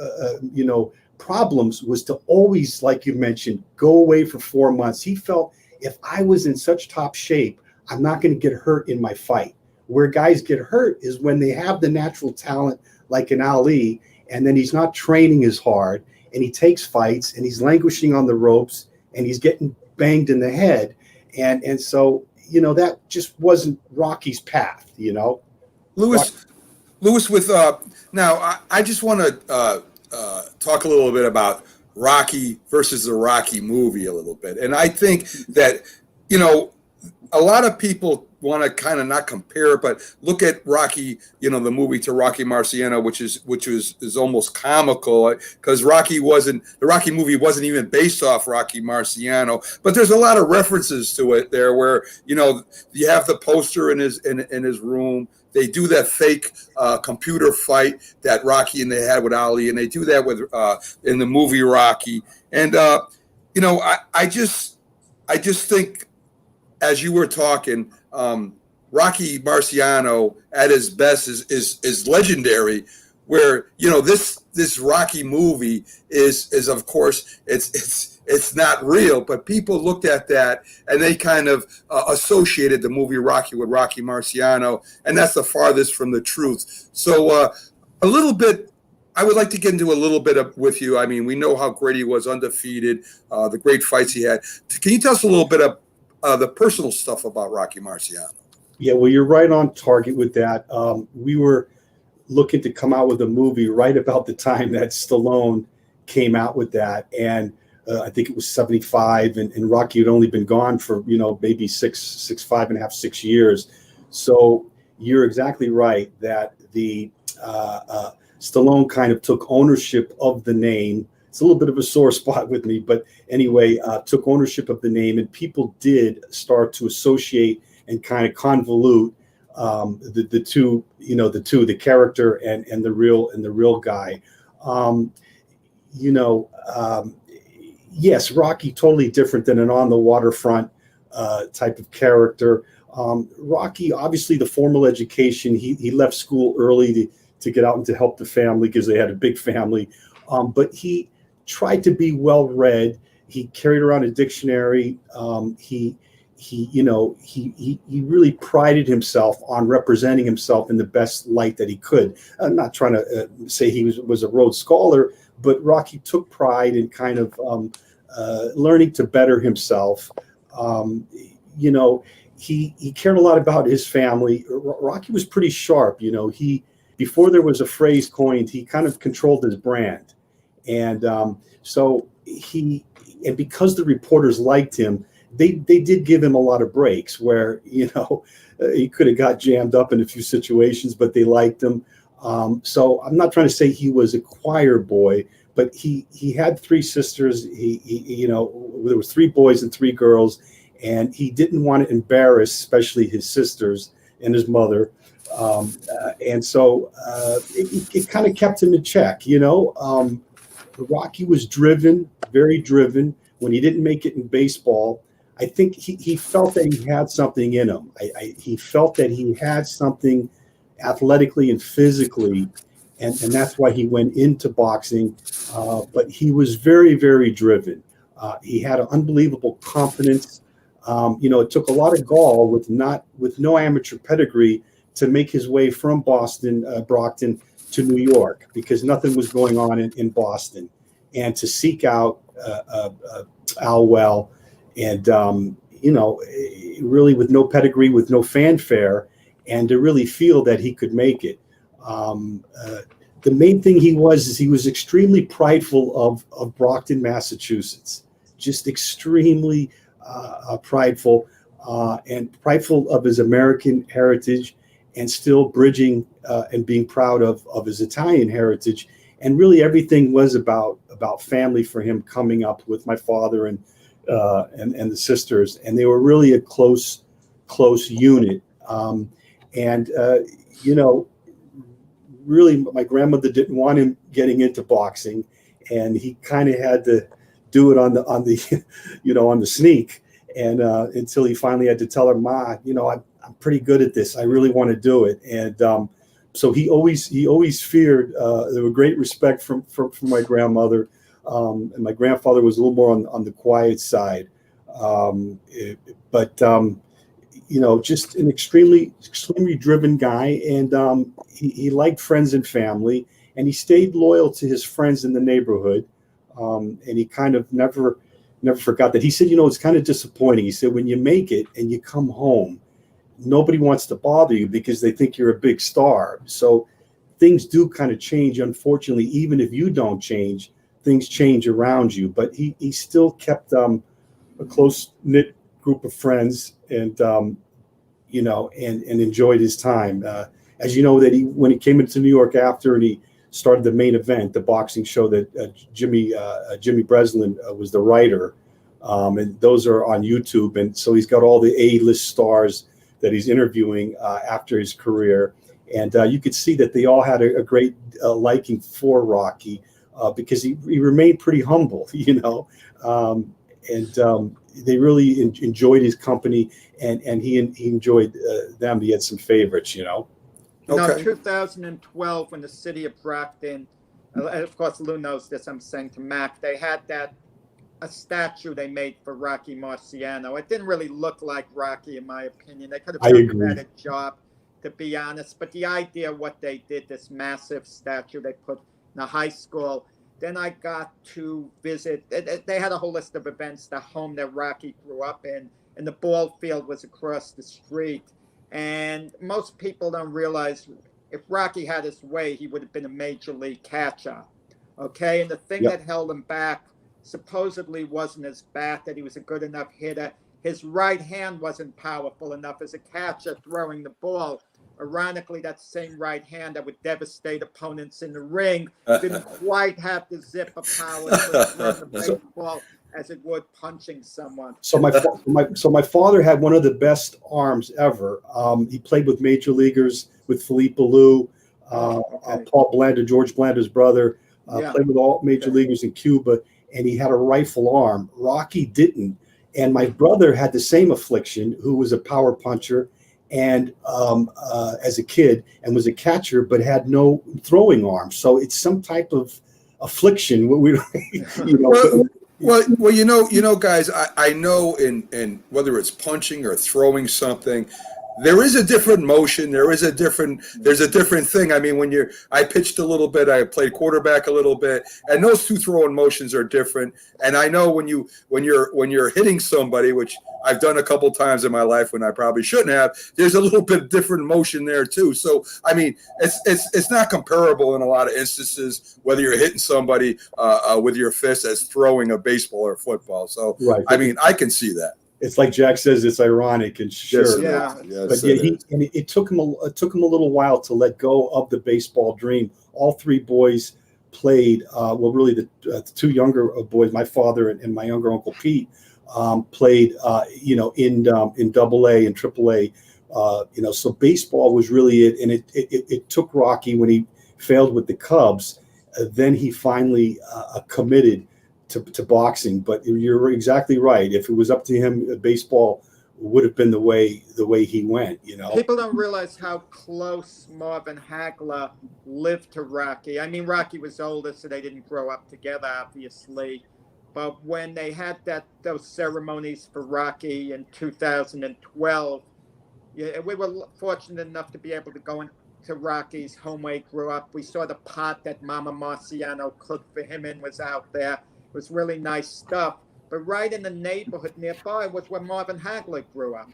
problems was to always, like you mentioned, go away for 4 months. He felt if I was in such top shape, I'm not going to get hurt in my fight. Where guys get hurt is when they have the natural talent like an Ali, and then he's not training as hard, and he takes fights, and he's languishing on the ropes, and he's getting banged in the head. And so, that just wasn't Rocky's path, Lewis, with now, I just want to talk a little bit about Rocky versus the Rocky movie a little bit. And I think that, you know, a lot of people want to kind of not compare it, but look at Rocky, you know, the movie to Rocky Marciano, which is almost comical because the Rocky movie wasn't even based off Rocky Marciano, but there's a lot of references to it there where, you know, you have the poster in his room. They do that fake computer fight that Rocky and they had with Ali, and they do that with in the movie Rocky. And you know, I just think, as you were talking, Rocky Marciano at his best is legendary. Where, you know, this Rocky movie is of course it's not real, but people looked at that and they kind of associated the movie Rocky with Rocky Marciano, and that's the farthest from the truth. So a little bit, I would like to get into a little bit with you. I mean, we know how great he was, undefeated, the great fights he had. Can you tell us a little bit of the personal stuff about Rocky Marciano? Yeah, well, you're right on target with that. We were looking to come out with a movie right about the time that Stallone came out with that, and I think it was 75, and Rocky had only been gone for, you know, maybe 5.5, 6 years. So you're exactly right that the Stallone kind of took ownership of the name. It's a little bit of a sore spot with me, but anyway, took ownership of the name, and people did start to associate and kind of convolute the two, you know, the character and the real guy. Yes, Rocky totally different than an on the waterfront type of character. Rocky, obviously the formal education, he left school early to get out and to help the family because they had a big family. But he tried to be well read. He carried around a dictionary. He really prided himself on representing himself in the best light that he could. I'm not trying to say he was a Rhodes Scholar, but Rocky took pride in kind of learning to better himself. He cared a lot about his family. Rocky was pretty sharp. You know, before there was a phrase coined, he kind of controlled his brand. And and because the reporters liked him, they did give him a lot of breaks where, you know, he could have got jammed up in a few situations, but they liked him. So I'm not trying to say he was a choir boy, but he had 3 sisters. There was 3 boys and 3 girls, and he didn't want to embarrass, especially his sisters and his mother. And so it kind of kept him in check, you know. Rocky was driven, very driven. When he didn't make it in baseball, I think he felt that he had something in him. He felt that he had something athletically and physically, and that's why he went into boxing. But he was very, very driven. He had an unbelievable confidence. It took a lot of gall with no amateur pedigree to make his way from Brockton to New York, because nothing was going on in Boston, and to seek out Al Well, and really with no pedigree, with no fanfare, and to really feel that he could make it. The main thing he was extremely prideful of Brockton, Massachusetts, just extremely prideful, and prideful of his American heritage, and still bridging and being proud of his Italian heritage. And really everything was about family for him, coming up with my father and the sisters, and they were really a close unit. Really my grandmother didn't want him getting into boxing, and he kind of had to do it on the sneak, and until he finally had to tell her, "Ma, I'm pretty good at this. I really want to do it." And so he always feared. There were great respect from my grandmother, and my grandfather was a little more on the quiet side. Just an extremely driven guy, and he liked friends and family, and he stayed loyal to his friends in the neighborhood, and he kind of never forgot that. He said, it's kind of disappointing. He said, when you make it and you come home, nobody wants to bother you because they think you're a big star. So things do kind of change, unfortunately. Even if you don't change, things change around you. But he still kept a close knit group of friends, and and enjoyed his time. As you know, that when he came into New York after, and he started the Main Event, the boxing show that Jimmy Breslin was the writer, and those are on YouTube. And so he's got all the A-list stars that he's interviewing after his career, and you could see that they all had a great liking for Rocky because he remained pretty humble, and they really enjoyed his company, and he enjoyed them. He had some favorites, Now, 2012, when the city of Brockton, and of course Lou knows this, I'm saying to Mac, they had a statue they made for Rocky Marciano. It didn't really look like Rocky, in my opinion. They could have done a better job, to be honest. But the idea, what they did, this massive statue they put in a high school. Then I got to visit, they had a whole list of events, the home that Rocky grew up in, and the ball field was across the street. And most people don't realize, if Rocky had his way, he would have been a major league catcher. Okay, and the thing that held him back supposedly wasn't his bat, that he was a good enough hitter. His right hand wasn't powerful enough as a catcher throwing the ball. Ironically, that same right hand that would devastate opponents in the ring didn't quite have the zip of power to throw the baseball as it would punching someone. So my father had one of the best arms ever. He played with major leaguers, with Felipe Alou, Paul Blanda, George Blanda's brother, played with all major leaguers in Cuba, and he had a rifle arm. Rocky didn't. And my brother had the same affliction, who was a power puncher, and as a kid, and was a catcher, but had no throwing arm. So it's some type of affliction. Well, guys, I know in whether it's punching or throwing something, there is a different motion. There's a different thing. I mean, I pitched a little bit, I played quarterback a little bit, and those two throwing motions are different. And I know when you're hitting somebody, which I've done a couple times in my life when I probably shouldn't have, there's a little bit different motion there too. So I mean, it's not comparable in a lot of instances whether you're hitting somebody with your fist as throwing a baseball or football. So right. I mean, I can see that. It's like Jack says, it's ironic, and sure. Yes, but it took him a little while to let go of the baseball dream. All three boys played. Really, the two younger boys, my father and my younger uncle Pete, played. In AA and AAA. So baseball was really it, and it took Rocky when he failed with the Cubs. Then he finally committed to boxing. But you're exactly right. If it was up to him, baseball would have been the way he went. People don't realize how close Marvin Hagler lived to Rocky. I mean, Rocky was older, so they didn't grow up together, obviously. But when they had those ceremonies for Rocky in 2012, we were fortunate enough to be able to go into Rocky's home where he grew up. We saw the pot that Mama Marciano cooked for him and was out there. It was really nice stuff. But right in the neighborhood nearby was where Marvin Hagler grew up.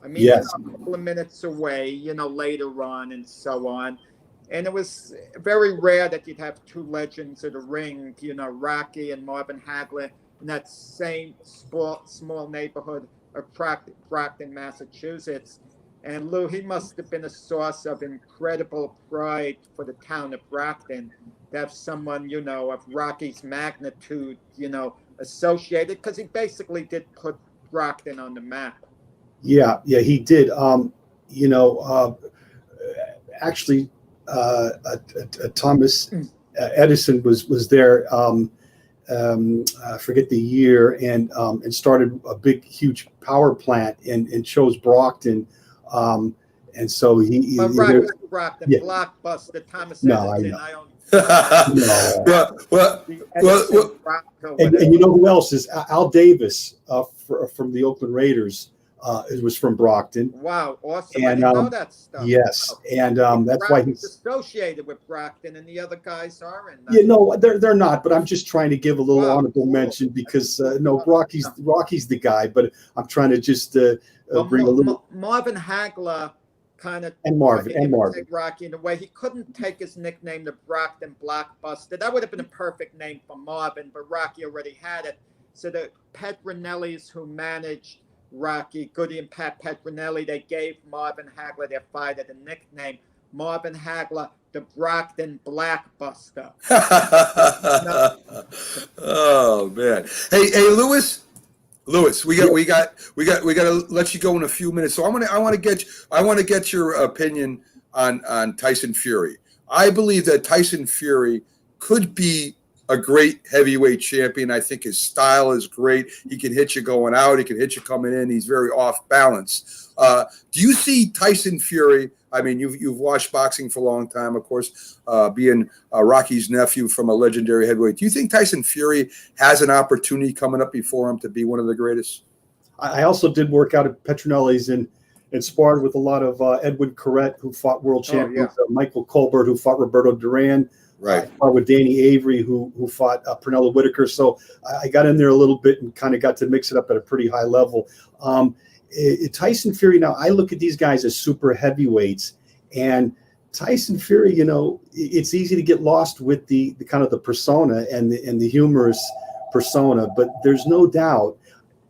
I mean, a couple of minutes away, later on and so on. And it was very rare that you'd have two legends of the ring, Rocky and Marvin Hagler in that same small neighborhood of Brockton, Massachusetts. And Lou, he must have been a source of incredible pride for the town of Brockton to have someone, of Rocky's magnitude, associated, because he basically did put Brockton on the map. Yeah, he did. Actually, Thomas Edison was there. I forget the year, and started a big, huge power plant, and chose Brockton. And so he. But Brockton, blockbuster. Thomas Edison. And you know who else is Al Davis from the Oakland Raiders? It was from Brockton. Wow, awesome! I didn't know that stuff. Yes, and that's why he's associated with Brockton, and the other guys aren't. They're not. But I'm just trying to give a little honorable mention because Rocky's the guy. But I'm trying to just bring a little. Marvin Hagler kind of And Marvin. imitate Rocky in a way. He couldn't take his nickname to Brockton Blockbuster. That would have been a perfect name for Marvin, but Rocky already had it. So the Petronellis who managed Rocky, Goody and Pat Petronelli, they gave Marvin Hagler, their fighter, the nickname Marvin Hagler, the Brockton Blackbuster. Oh man! Hey, Lewis, we got to let you go in a few minutes. So I want to get your opinion on Tyson Fury. I believe that Tyson Fury could be a great heavyweight champion. I think his style is great. He can hit you going out. He can hit you coming in. He's very off balance. Do you see Tyson Fury? I mean, you've watched boxing for a long time, of course, being Rocky's nephew from a legendary heavyweight. Do you think Tyson Fury has an opportunity coming up before him to be one of the greatest? I also did work out at Petronelli's and sparred with a lot of Edwin Corrett, who fought world champions, Michael Colbert, who fought Roberto Duran. Right. With Danny Avery, who fought Pernella Whitaker. So I got in there a little bit and kind of got to mix it up at a pretty high level. Tyson Fury, now I look at these guys as super heavyweights, and Tyson Fury, it's easy to get lost with the kind of the persona and the humorous persona, but there's no doubt.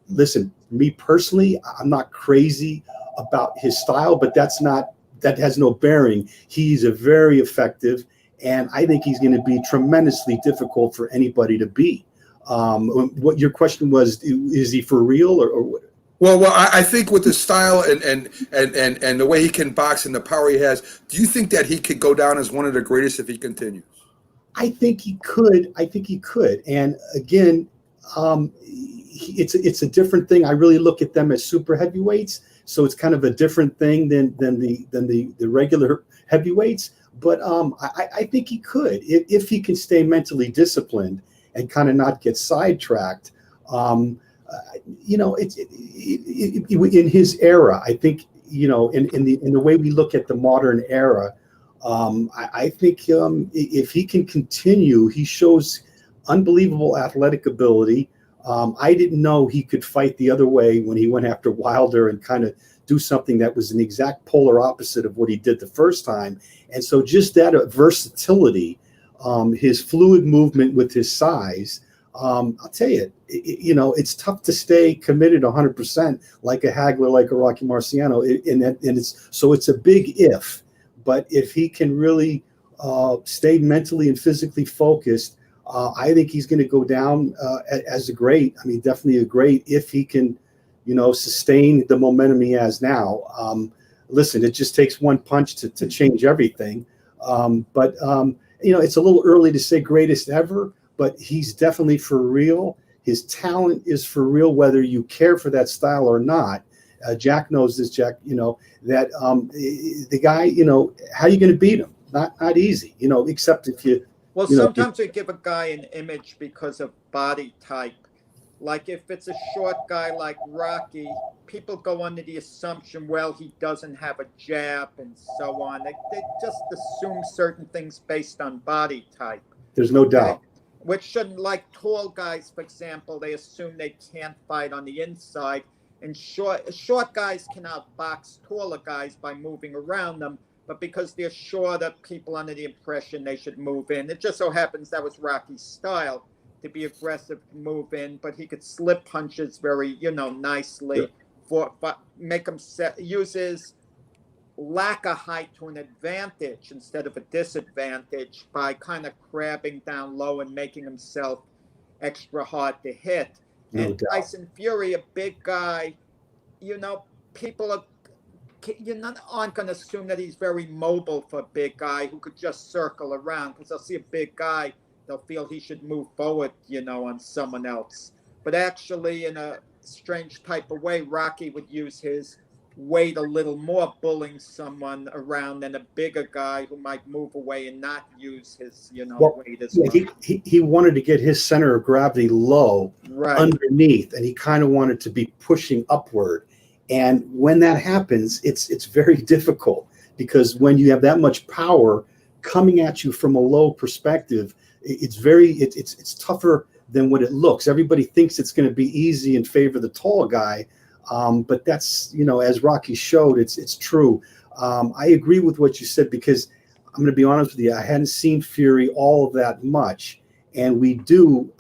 Listen, me personally, I'm not crazy about his style, but that has no bearing. He's a very effective. And I think he's going to be tremendously difficult for anybody to beat. What your question was, is he for real or what? Well, I think with the style and the way he can box and the power he has, do you think that he could go down as one of the greatest if he continues? I think he could. And again, it's a different thing. I really look at them as super heavyweights, so it's kind of a different thing than the regular heavyweights. But I think he could if he can stay mentally disciplined and kind of not get sidetracked. It's in his era. I think in the way we look at the modern era, I think if he can continue, he shows unbelievable athletic ability. I didn't know he could fight the other way when he went after Wilder and kind of do something that was an exact polar opposite of what he did the first time. And so just that versatility, his fluid movement with his size, I'll tell you, it's tough to stay committed 100% like a Hagler, like a Rocky Marciano. It's a big if, but if he can really stay mentally and physically focused, I think he's going to go down as a great. I mean, definitely a great if he can, sustain the momentum he has now. Listen, it just takes one punch to change everything. But it's a little early to say greatest ever, but he's definitely for real. His talent is for real, whether you care for that style or not. Jack knows this, Jack, that the guy, how are you going to beat him? Not easy, except if you. Well, sometimes we give a guy an image because of body type. Like if it's a short guy like Rocky, people go under the assumption, well, he doesn't have a jab and so on. They just assume certain things based on body type. There's no doubt. Which shouldn't, like tall guys, for example, they assume they can't fight on the inside. And short guys can outbox taller guys by moving around them. But because they're shorter, people under the impression they should move in. It just so happens that was Rocky's style, to be aggressive, move in, but he could slip punches very, nicely, but make him use his lack of height to an advantage instead of a disadvantage by kind of crabbing down low and making himself extra hard to hit. No and doubt. Tyson Fury, a big guy, people aren't going to assume that he's very mobile for a big guy who could just circle around, because they'll see a big guy, they'll feel he should move forward, on someone else. But actually, in a strange type of way, Rocky would use his weight a little more, bullying someone around than a bigger guy who might move away and not use his, weight as much. He wanted to get his center of gravity low, right underneath, and he kind of wanted to be pushing upward. And when that happens, it's very difficult, because when you have that much power coming at you from a low perspective, it's tougher than what it looks. Everybody thinks it's going to be easy in favor of the tall guy, but that's, as Rocky showed, it's true. I agree with what you said because I'm going to be honest with you. I hadn't seen Fury all of that much, and we do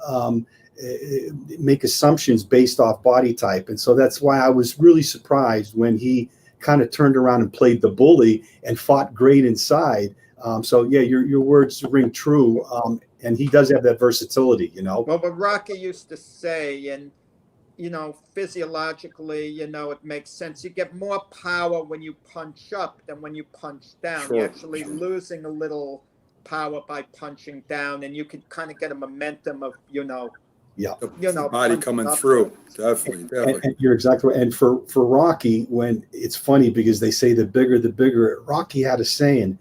make assumptions based off body type, and so that's why I was really surprised when he kind of turned around and played the bully and fought great inside. So yeah, your words ring true, and he does have that versatility, you know. Well, what Rocky used to say, and physiologically, it makes sense. You get more power when you punch up than when you punch down. Sure, You're actually sure. losing a little power by punching down, and you could kind of get a momentum of, Yeah, The body coming punching through. upwards. Definitely. and you're exactly right. And for Rocky, when it's funny because they say the bigger the bigger. Rocky had a saying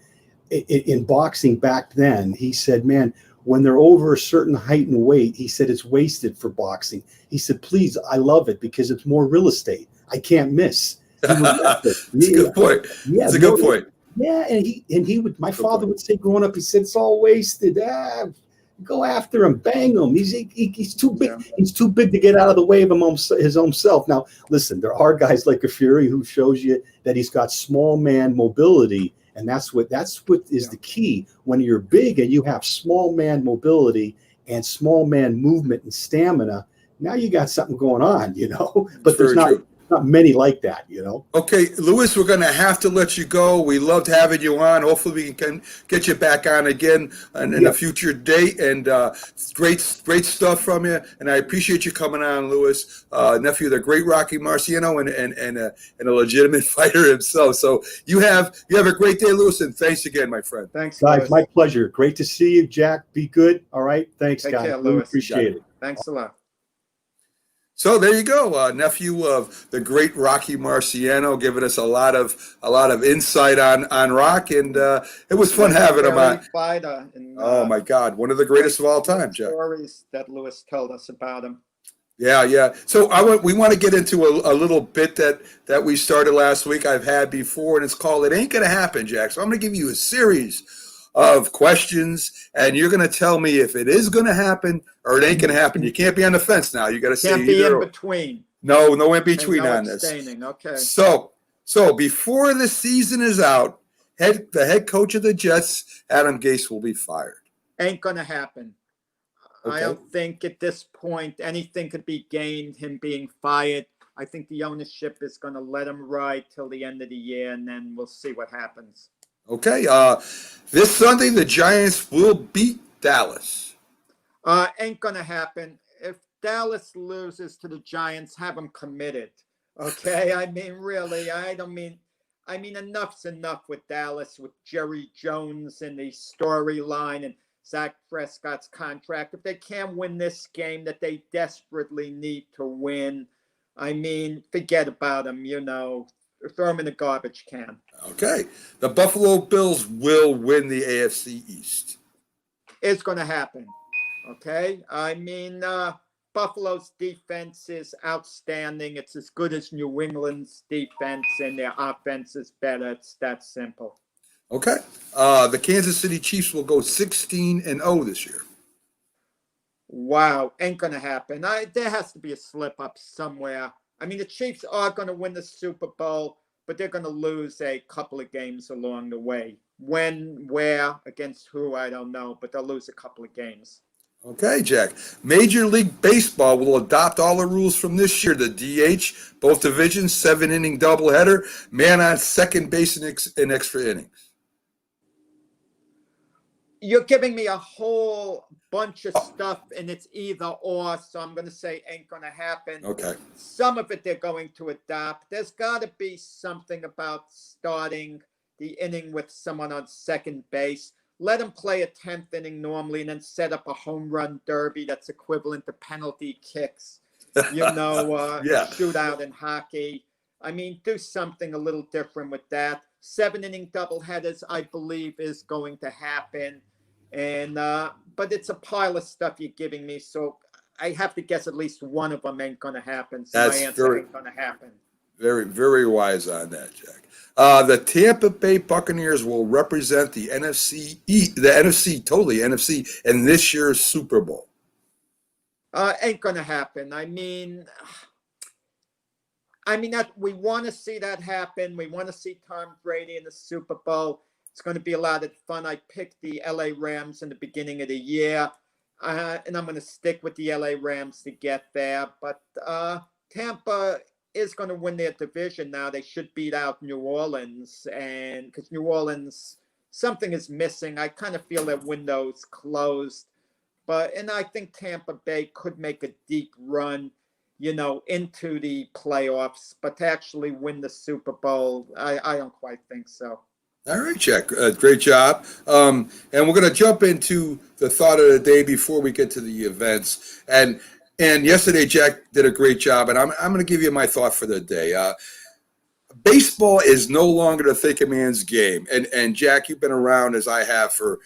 in boxing back then. He said, "Man, when they're over a certain height and weight, he said it's wasted for boxing. He said, please, I love it because it's more real estate. I can't miss." He would That's a good point. Yeah, That's a good point. Yeah, and he would. My father would say growing up, he said it's all wasted. Go after him, bang him. He's too big. Yeah. He's too big to get out of the way of his own self. Now, listen, there are guys like a Fury who shows you that he's got small man mobility, and that's what is the key. When you're big and you have small man mobility and small man movement and stamina, now you got something going on, But there's not many like that, Okay, Lewis, we're going to have to let you go. We loved having you on. Hopefully we can get you back on again in a future date. And great stuff from you. And I appreciate you coming on, Lewis, nephew of the great Rocky Marciano and a legitimate fighter himself. So you have a great day, Lewis, and thanks again, my friend. Thanks, guys. Lewis. My pleasure. Great to see you, Jack. Be good. All right. Thanks, Take guys. care, Really Lewis. appreciate it. Thanks a lot. So there you go, nephew of the great Rocky Marciano, giving us a lot of insight on Rock, and it was fun having him on. Fighter and, oh my God, one of the greatest of all time, Jack. Stories that Lewis told us about him. Yeah. So we want to get into a little bit that we started last week. I've had before, and it's called "It Ain't Gonna Happen," Jack. So I'm going to give you a series of questions, and you're going to tell me if it is going to happen or it ain't going to happen. You can't be on the fence now. You got to say Can't be either. in between. No in between no on this. Okay. So before the season is out, the head coach of the Jets, Adam Gase, will be fired. Ain't gonna happen. Okay. I don't think at this point anything could be gained him being fired. I think the ownership is going to let him ride till the end of the year, and then we'll see what happens. Okay. This Sunday, the Giants will beat Dallas. Ain't going to happen. If Dallas loses to the Giants, have them committed. Okay? I mean, really, I mean, enough's enough with Dallas, with Jerry Jones and the storyline and Zach Prescott's contract. If they can't win this game that they desperately need to win, I mean, forget about them, throw them in the garbage can. Okay. The Buffalo Bills will win the AFC East. It's going to happen. Okay? I mean, Buffalo's defense is outstanding. It's as good as New England's defense, and their offense is better. It's that simple. Okay. The Kansas City Chiefs will go 16-0 this year. Wow. Ain't going to happen. There has to be a slip-up somewhere. I mean, the Chiefs are going to win the Super Bowl, but they're going to lose a couple of games along the way. When, where, against who, I don't know, but they'll lose a couple of games. Okay, Jack. Major League Baseball will adopt all the rules from this year. The DH, both divisions, 7-inning doubleheader, man on second base in extra innings. You're giving me a whole bunch of stuff, and it's either or, so I'm going to say ain't going to happen. Okay. Some of it they're going to adopt. There's got to be something about starting the inning with someone on second base. Let them play a 10th inning normally and then set up a home run derby that's equivalent to penalty kicks, shootout in hockey. I mean, do something a little different with that. 7-inning doubleheaders, I believe, is going to happen. And but it's a pile of stuff you're giving me, so I have to guess at least one of them ain't going to happen. So my answer ain't going to happen. Very, very wise on that, Jack. The Tampa Bay Buccaneers will represent the NFC in this year's Super Bowl. Ain't going to happen. I mean, I mean, that we want to see that happen. We want to see Tom Brady in the Super Bowl. It's going to be a lot of fun. I picked the LA Rams in the beginning of the year, and I'm going to stick with the LA Rams to get there. But Tampa is going to win their division now. They should beat out New Orleans, and because New Orleans, something is missing. I kind of feel their window's closed. And I think Tampa Bay could make a deep run, into the playoffs, but to actually win the Super Bowl, I don't quite think so. All right, Jack. Great job. And we're going to jump into the thought of the day before we get to the events. And yesterday, Jack did a great job, and I'm going to give you my thought for the day. Baseball is no longer the thinking man's game. And Jack, you've been around as I have for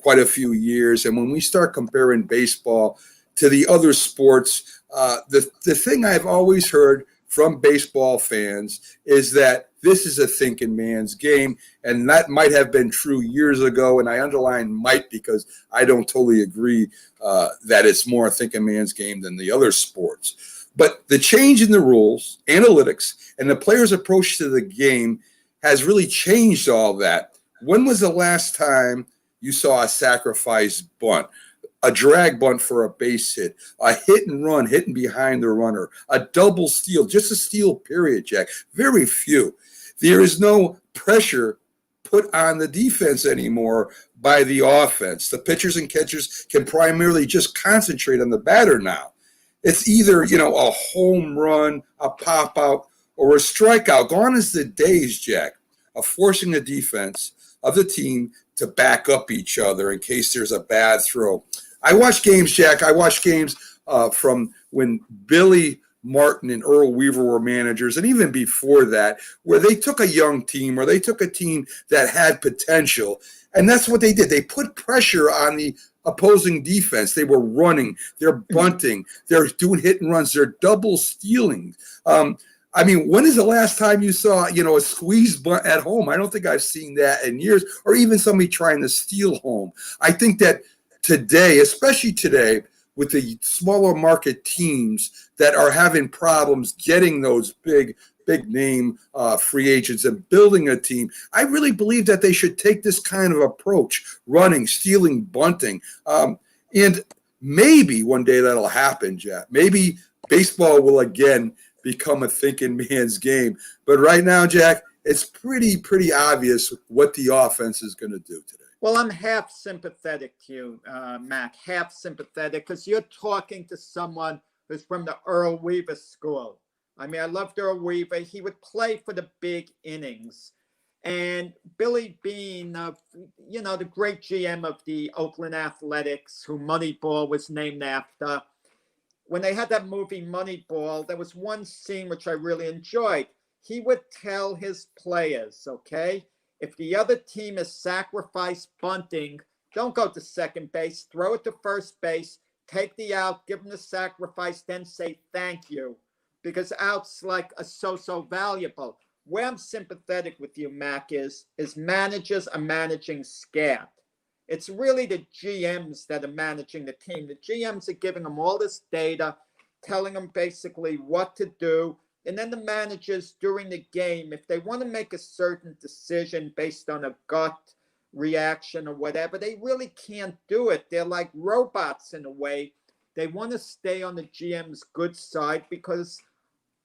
quite a few years. And when we start comparing baseball to the other sports, the thing I've always heard from baseball fans is that this is a thinking man's game. And that might have been true years ago. And I underline might because I don't totally agree that it's more a thinking man's game than the other sports. But the change in the rules, analytics, and the players' approach to the game has really changed all that. When was the last time you saw a sacrifice bunt, a drag bunt for a base hit, a hit and run hitting behind the runner, a double steal, just a steal, period, Jack? Very few. There is no pressure put on the defense anymore by the offense. The pitchers and catchers can primarily just concentrate on the batter now. It's either, a home run, a pop out, or a strikeout. Gone is the days, Jack, of forcing the defense of the team to back up each other in case there's a bad throw. I watch games, Jack. I watch games from when Billy Martin and Earl Weaver were managers, and even before that, where they took a young team or they took a team that had potential, and that's what they did. They put pressure on the opposing defense. They were running, they're bunting, they're doing hit and runs, they're double stealing. When is the last time you saw, a squeeze bunt at home? I don't think I've seen that in years, or even somebody trying to steal home. I think that today, especially today, with the smaller market teams that are having problems getting those big name free agents and building a team, I really believe that they should take this kind of approach, running, stealing, bunting. And maybe one day that'll happen, Jack. Maybe baseball will again become a thinking man's game. But right now, Jack, it's pretty obvious what the offense is going to do today. Well, I'm half sympathetic to you, Mac, half sympathetic, because you're talking to someone who's from the Earl Weaver school. I loved Earl Weaver. He would play for the big innings. And Billy Beane, the great GM of the Oakland Athletics, who Moneyball was named after, when they had that movie Moneyball, there was one scene which I really enjoyed. He would tell his players, okay, if the other team is sacrifice bunting, don't go to second base, throw it to first base, take the out, give them the sacrifice, then say thank you, because outs like are so valuable. Where I'm sympathetic with you, Mac, is managers are managing scared. It's really the GMs that are managing the team. The GMs are giving them all this data, telling them basically what to do. And then the managers during the game, if they want to make a certain decision based on a gut reaction or whatever, they really can't do it. They're like robots in a way. They want to stay on the GM's good side because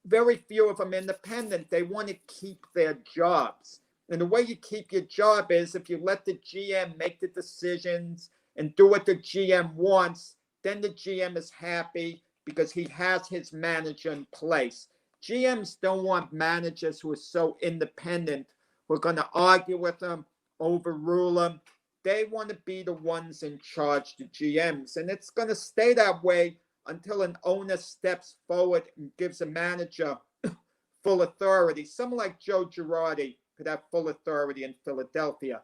very few of them are independent. They want to keep their jobs. And the way you keep your job is if you let the GM make the decisions and do what the GM wants, then the GM is happy because he has his manager in place. GMs don't want managers who are so independent, who are going to argue with them, overrule them. They want to be the ones in charge, the GMs. And it's going to stay that way until an owner steps forward and gives a manager full authority. Someone like Joe Girardi could have full authority in Philadelphia.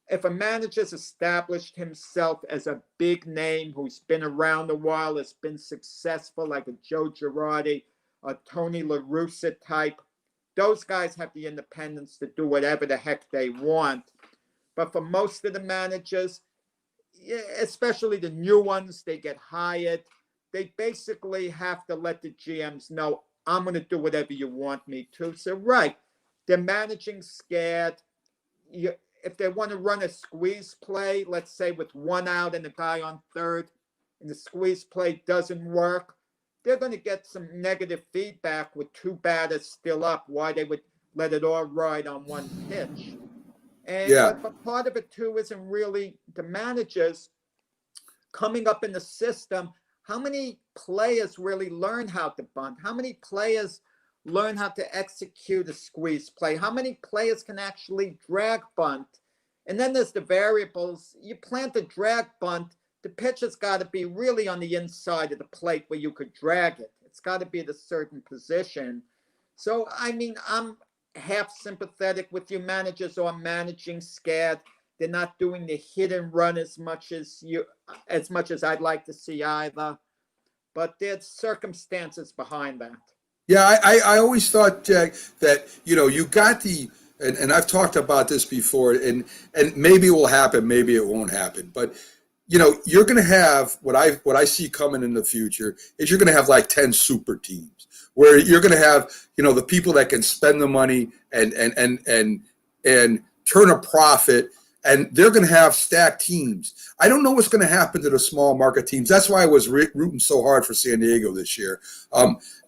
If a manager's established himself as a big name who's been around a while, has been successful, like a Joe Girardi, a Tony La Russa type, those guys have the independence to do whatever the heck they want. But for most of the managers, especially the new ones, they get hired. They basically have to let the GMs know, I'm going to do whatever you want me to. So, right, they're managing scared. If they want to run a squeeze play, let's say with one out and a guy on third, and the squeeze play doesn't work, they're going to get some negative feedback with two batters still up, why they would let it all ride on one pitch. And Yeah. but part of it too isn't really the managers coming up in the system. How many players really learn how to bunt? How many players learn how to execute a squeeze play? How many players can actually drag bunt? And then there's the variables. You plant a drag bunt, the pitch has got to be really on the inside of the plate where you could drag it. It's got to be at a certain position. So, I mean, I'm half sympathetic with you managers who are managing scared. They're not doing the hit and run as much as I'd like to see either. But there's circumstances behind that. Yeah, I always thought, Jack, that, you got and I've talked about this before, and maybe it will happen, maybe it won't happen. But, you're going to have what I see coming in the future is you're going to have like 10 super teams where you're going to have, the people that can spend the money and turn a profit. And they're going to have stacked teams. I don't know what's going to happen to the small market teams. That's why I was rooting so hard for San Diego this year,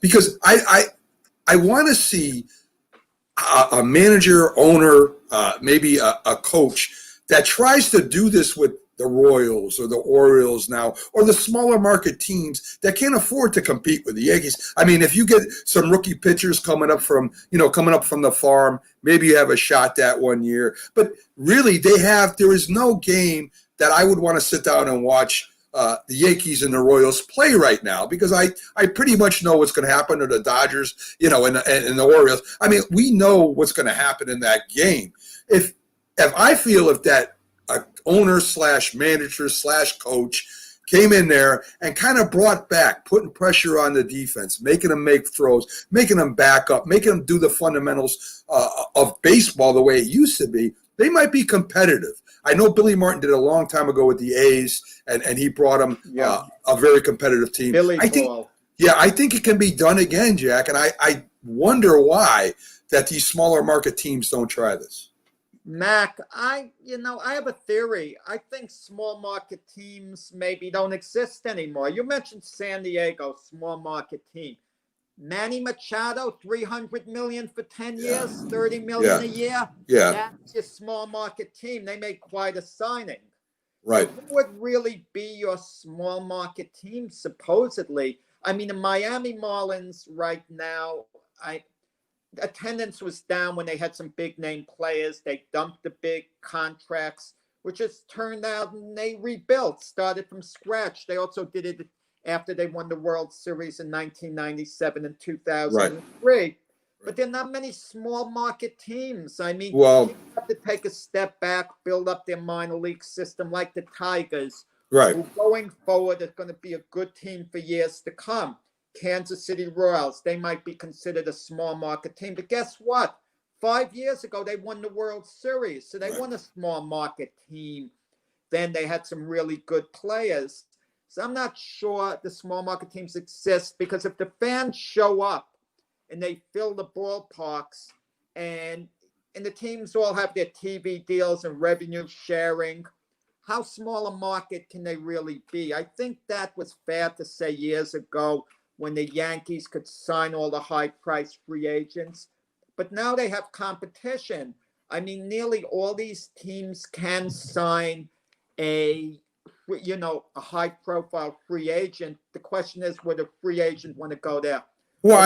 because I want to see a manager, owner, maybe a coach that tries to do this with the Royals or the Orioles now, or the smaller market teams that can't afford to compete with the Yankees. I mean, if you get some rookie pitchers coming up from the farm, maybe you have a shot that one year. But really, there is no game that I would want to sit down and watch the Yankees and the Royals play right now, because I pretty much know what's going to happen to the Dodgers, and the Orioles. I mean, we know what's going to happen in that game. If that owner / manager / coach came in there and kind of brought back, putting pressure on the defense, making them make throws, making them back up, making them do the fundamentals of baseball the way it used to be, they might be competitive. I know Billy Martin did a long time ago with the A's, and he brought them a very competitive team. I think it can be done again, Jack, and I wonder why that these smaller market teams don't try this. Mac, I have a theory. I think small market teams maybe don't exist anymore. You mentioned San Diego, small market team. Manny Machado, $300 million for 10 years, $30 million a year. Yeah. That's your small market team. They made quite a signing. Right. So who would really be your small market team, supposedly? I mean, the Miami Marlins right now, attendance was down when they had some big name players. They dumped the big contracts, which has turned out, and they rebuilt, started from scratch. They also did it after they won the World Series in 1997 and 2003. Right. But there are not many small market teams. I mean, you have to take a step back, build up their minor league system like the Tigers. Right. Who going forward is going to be a good team for years to come. Kansas City Royals, they might be considered a small market team. But guess what? 5 years ago, they won the World Series. So they won a small market team. Then they had some really good players. So I'm not sure the small market teams exist, because if the fans show up and they fill the ballparks and the teams all have their TV deals and revenue sharing, how small a market can they really be? I think that was fair to say years ago, when the Yankees could sign all the high-priced free agents. But now they have competition. I mean, nearly all these teams can sign a high-profile free agent. The question is, would a free agent want to go there? Well,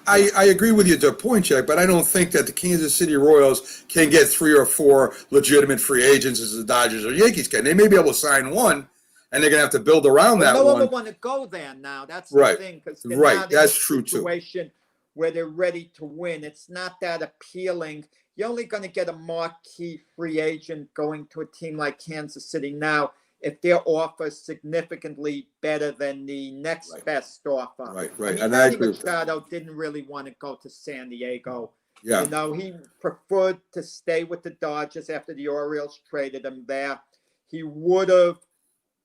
I agree with you to a point, Jack, but I don't think that the Kansas City Royals can get 3 or 4 legitimate free agents as the Dodgers or Yankees can. They may be able to sign one, and they're going to have to build around that one. No one will want to go there now. That's the thing. Right. That's true, too. Situation where they're ready to win. It's not that appealing. You're only going to get a marquee free agent going to a team like Kansas City now if their offer is significantly better than the next best offer. Right. I mean, And I agree. Machado didn't really want to go to San Diego. Yeah. He preferred to stay with the Dodgers after the Orioles traded him there. He would have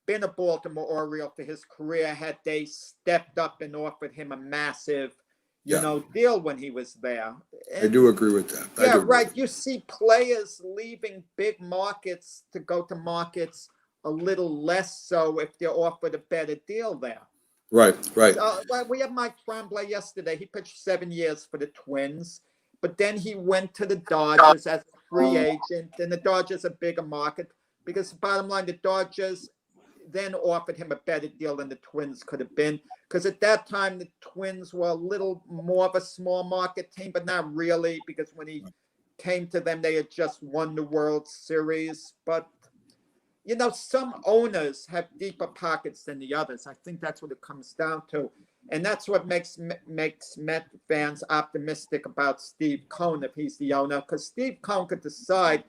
been a Baltimore Oriole for his career had they stepped up and offered him a massive deal when he was there. I do agree with that. Yeah, right. You see players leaving big markets to go to markets a little less so if they're offered a better deal there. Right. Well, we had Mike Tremblay yesterday. He pitched 7 years for the Twins, but then he went to the Dodgers as a free agent, and the Dodgers a bigger market because bottom line, the Dodgers then offered him a better deal than the Twins could have been. Because at that time, the Twins were a little more of a small market team, but not really, because when he came to them, they had just won the World Series. But, some owners have deeper pockets than the others. I think that's what it comes down to. And that's what makes Met fans optimistic about Steve Cohen if he's the owner. Because Steve Cohen could decide,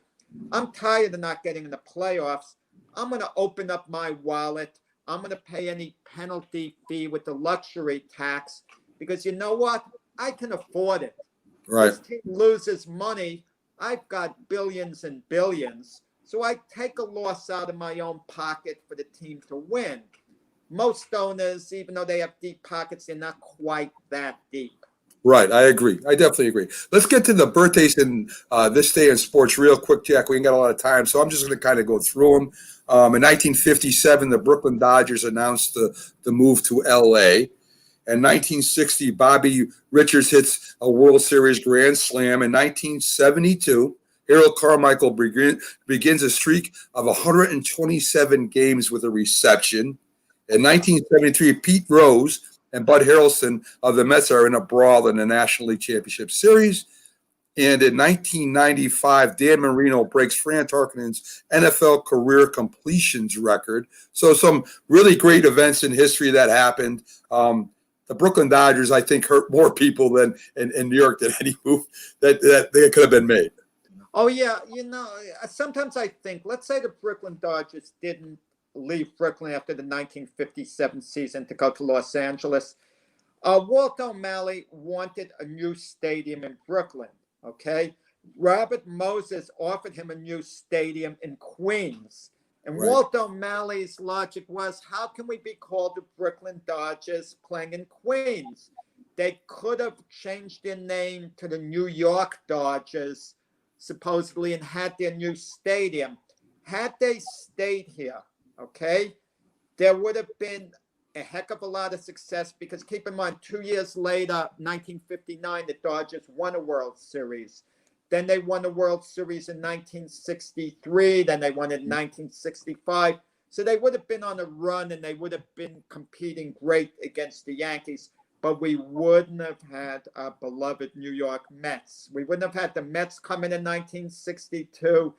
I'm tired of not getting in the playoffs. I'm going to open up my wallet. I'm going to pay any penalty fee with the luxury tax because you know what? I can afford it. Right. This team loses money. I've got billions and billions. So I take a loss out of my own pocket for the team to win. Most owners, even though they have deep pockets, they're not quite that deep. Right. I agree. I definitely agree. Let's get to the birthdays in this day in sports real quick, Jack. We ain't got a lot of time, so I'm just going to kind of go through them. In 1957, the Brooklyn Dodgers announced the move to L.A. In 1960, Bobby Richards hits a World Series grand slam. In 1972, Harold Carmichael begins a streak of 127 games with a reception. In 1973, Pete Rose and Bud Harrelson of the Mets are in a brawl in the National League Championship Series. And in 1995, Dan Marino breaks Fran Tarkenton's NFL career completions record. So some really great events in history that happened. The Brooklyn Dodgers, I think, hurt more people than in New York than any move that could have been made. Oh, yeah. Sometimes I think, let's say the Brooklyn Dodgers didn't leave Brooklyn after the 1957 season to go to Los Angeles. Walt O'Malley wanted a new stadium in Brooklyn. Okay. Robert Moses offered him a new stadium in Queens. And Right. Walt O'Malley's logic was, how can we be called the Brooklyn Dodgers playing in Queens? They could have changed their name to the New York Dodgers, supposedly, and had their new stadium. Had they stayed here, okay, there would have been a heck of a lot of success because keep in mind, 2 years later, 1959, the Dodgers won a World Series. Then they won the World Series in 1963. Then they won in 1965. So they would have been on a run and they would have been competing great against the Yankees. But we wouldn't have had our beloved New York Mets. We wouldn't have had the Mets come in 1962.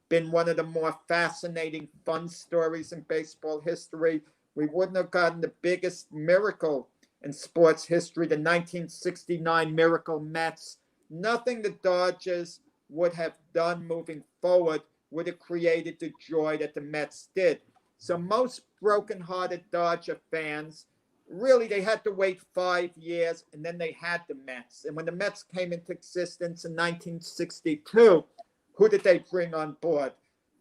Been one of the more fascinating, fun stories in baseball history. We wouldn't have gotten the biggest miracle in sports history, the 1969 Miracle Mets. Nothing the Dodgers would have done moving forward would have created the joy that the Mets did. So most broken-hearted Dodger fans, really, they had to wait 5 years, and then they had the Mets. And when the Mets came into existence in 1962, who did they bring on board?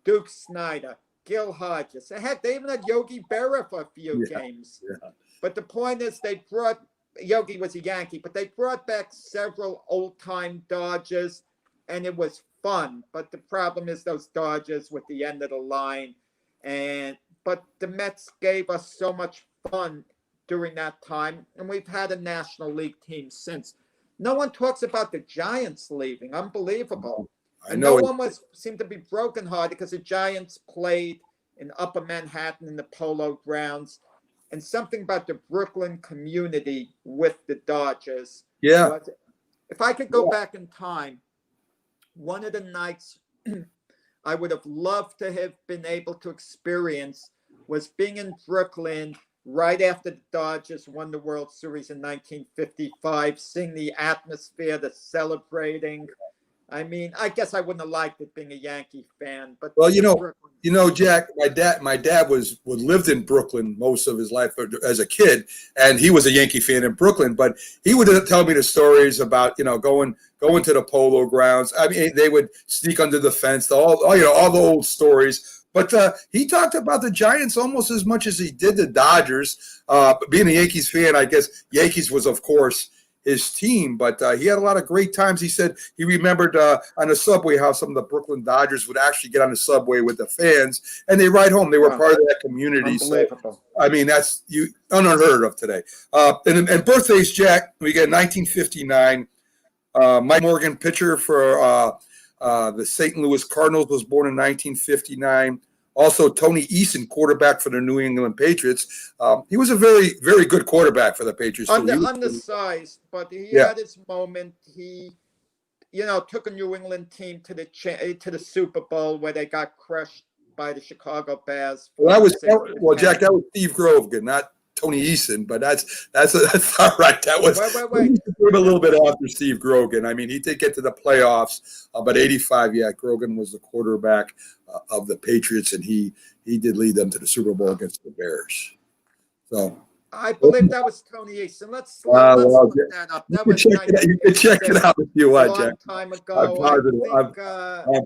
Duke Snider, Gil Hodges. Heck, they even had Yogi Berra for a few games. Yeah. But the point is they brought – Yogi was a Yankee, but they brought back several old-time Dodgers, and it was fun. But the problem is those Dodgers with the end of the line. But the Mets gave us so much fun during that time, and we've had a National League team since. No one talks about the Giants leaving. Unbelievable. And no one seemed to be brokenhearted because the Giants played in Upper Manhattan in the Polo Grounds, and something about the Brooklyn community with the Dodgers. Yeah. If I could go back in time, one of the nights I would have loved to have been able to experience was being in Brooklyn right after the Dodgers won the World Series in 1955, seeing the atmosphere, the celebrating. I mean, I guess I wouldn't have liked it being a Yankee fan, but well, Jack, my dad lived in Brooklyn most of his life as a kid, and he was a Yankee fan in Brooklyn. But he would tell me the stories about going to the Polo Grounds. I mean, they would sneak under the fence, all the old stories. But he talked about the Giants almost as much as he did the Dodgers. Being a Yankees fan, I guess Yankees was, of course, his team, but he had a lot of great times. He said he remembered on the subway how some of the Brooklyn Dodgers would actually get on the subway with the fans and they ride home. They were part of that community. Unbelievable. So, I mean, that's unheard of today. And birthdays, Jack, we get 1959. Mike Morgan, pitcher for the St. Louis Cardinals, was born in 1959. Also, Tony Eason, quarterback for the New England Patriots. He was a very, very good quarterback for the Patriots. Undersized, but he had his moment. He, took a New England team to the Super Bowl where they got crushed by the Chicago Bears. Jack, that was Steve Grovegan, not Tony Eason, but that's all right. That was wait. A little bit after Steve Grogan. I mean, he did get to the playoffs, but 85, Grogan was the quarterback of the Patriots, and he did lead them to the Super Bowl against the Bears. So I believe that was Tony Eason. Let's look that up. That was you can check it out if you want, Jack. A long time ago. I'm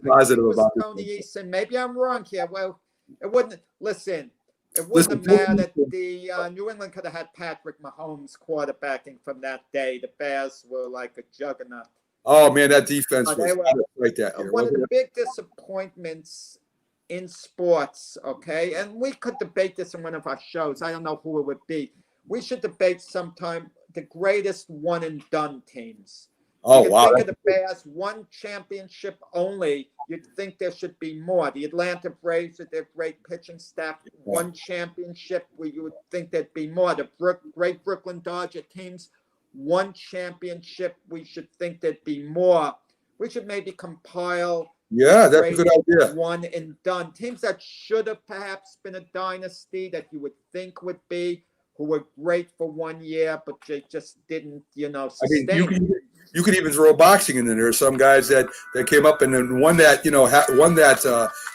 positive about it. Tony Eason. Maybe I'm wrong here. Well, it wouldn't. Listen. It wouldn't have mattered that the New England could have had Patrick Mahomes quarterbacking from that day. The Bears were like a juggernaut. Oh, man, that defense was right that year. One of the big disappointments in sports, okay? And we could debate this in one of our shows. I don't know who it would be. We should debate sometime the greatest one-and-done temes. Oh, wow. Think of the Bears, one championship only. You'd think there should be more. The Atlanta Braves with their great pitching staff, one championship where you would think there'd be more. The great Brooklyn Dodger teams, one championship. We should think there'd be more. We should maybe compile. Yeah, that's a good idea. One and done. Teams that should have perhaps been a dynasty that you would think would be, who were great for 1 year, but they just didn't, sustain. I mean, you could even throw boxing in there. There are some guys that came up and then won that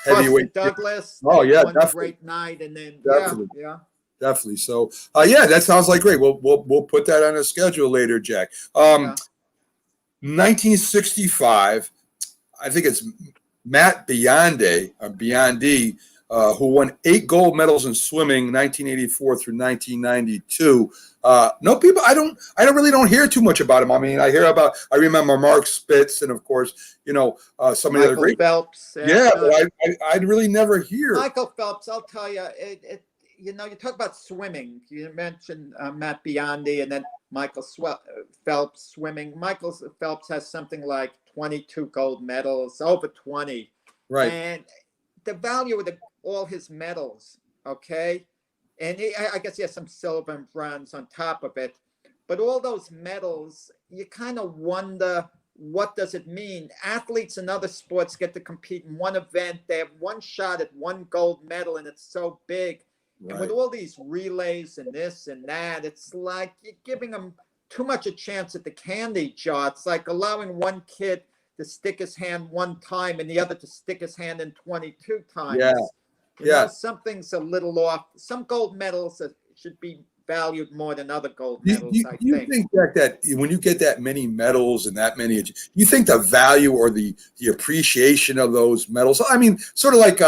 heavyweight. Douglas. Oh yeah, one great night, and then definitely. So that sounds like great. We'll put that on a schedule later, Jack. 1965. I think it's Matt Biondi, who won 8 gold medals in swimming, 1984 through 1992. No people. I don't hear too much about him. I mean, I remember Mark Spitz, and of course, some of the other great Phelps. but I'd really never hear Michael Phelps. I'll tell you, you talk about swimming. You mentioned Matt Biondi, and then Michael Phelps swimming. Michael Phelps has something like 22 gold medals, over 20. Right. And the value of all his medals, okay? And I guess he has some silver and bronze on top of it. But all those medals, you kind of wonder, what does it mean? Athletes in other sports get to compete in one event. They have one shot at one gold medal, and it's so big. Right. And with all these relays and this and that, it's like you're giving them too much a chance at the candy jar. It's like allowing one kid to stick his hand one time and the other to stick his hand in 22 times. Something's a little off. Some gold medals should be valued more than other gold medals, I think. You think, Jack, that when you get that many medals and that many, you think the value or the appreciation of those medals, I mean, sort of like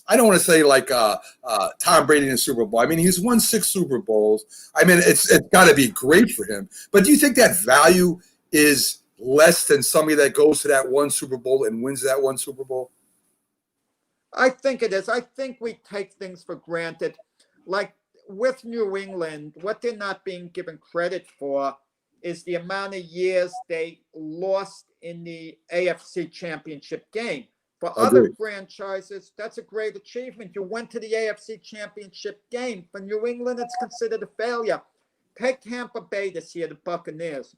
I don't want to say like Tom Brady in the Super Bowl. I mean, he's won 6 Super Bowls. I mean, it's got to be great for him. But do you think that value is less than somebody that goes to that one Super Bowl and wins that one Super Bowl? I think it is. I think we take things for granted. Like with New England, what they're not being given credit for is the amount of years they lost in the AFC Championship game. For other franchises, that's a great achievement. You went to the AFC Championship game. For New England, it's considered a failure. Take Tampa Bay this year, the Buccaneers.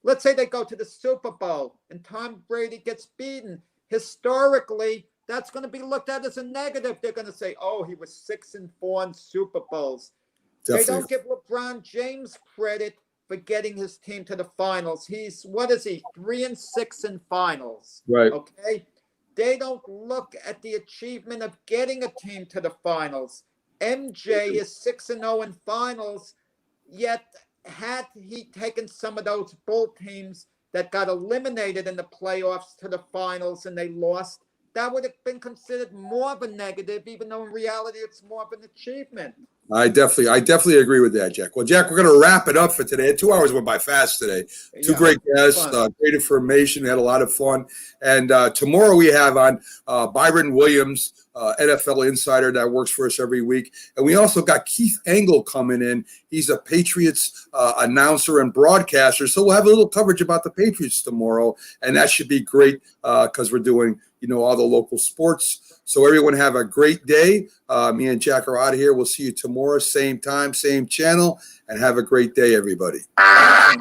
Let's say they go to the Super Bowl and Tom Brady gets beaten. Historically, that's going to be looked at as a negative. They're going to say, oh, he was 6-4 in Super Bowls. Definitely. They don't give LeBron James credit for getting his team to the finals. He's, 3-6 in finals. Right. Okay. They don't look at the achievement of getting a team to the finals. MJ is 6-0 in finals, yet had he taken some of those Bull teams that got eliminated in the playoffs to the finals and they lost, that would have been considered more of a negative, even though in reality it's more of an achievement. I definitely agree with that, Jack. Well, Jack, we're going to wrap it up for today. 2 hours went by fast today. Two Yeah, great guests, fun. great information. We had a lot of fun. And tomorrow we have on Byron Williams, NFL insider that works for us every week. And we also got Keith Engel coming in. He's a Patriots announcer and broadcaster. So we'll have a little coverage about the Patriots tomorrow. And that should be great because we're doing, all the local sports. So everyone have a great day. Me and Jack are out of here. We'll see you tomorrow, same time, same channel, and have a great day, everybody. Awesome.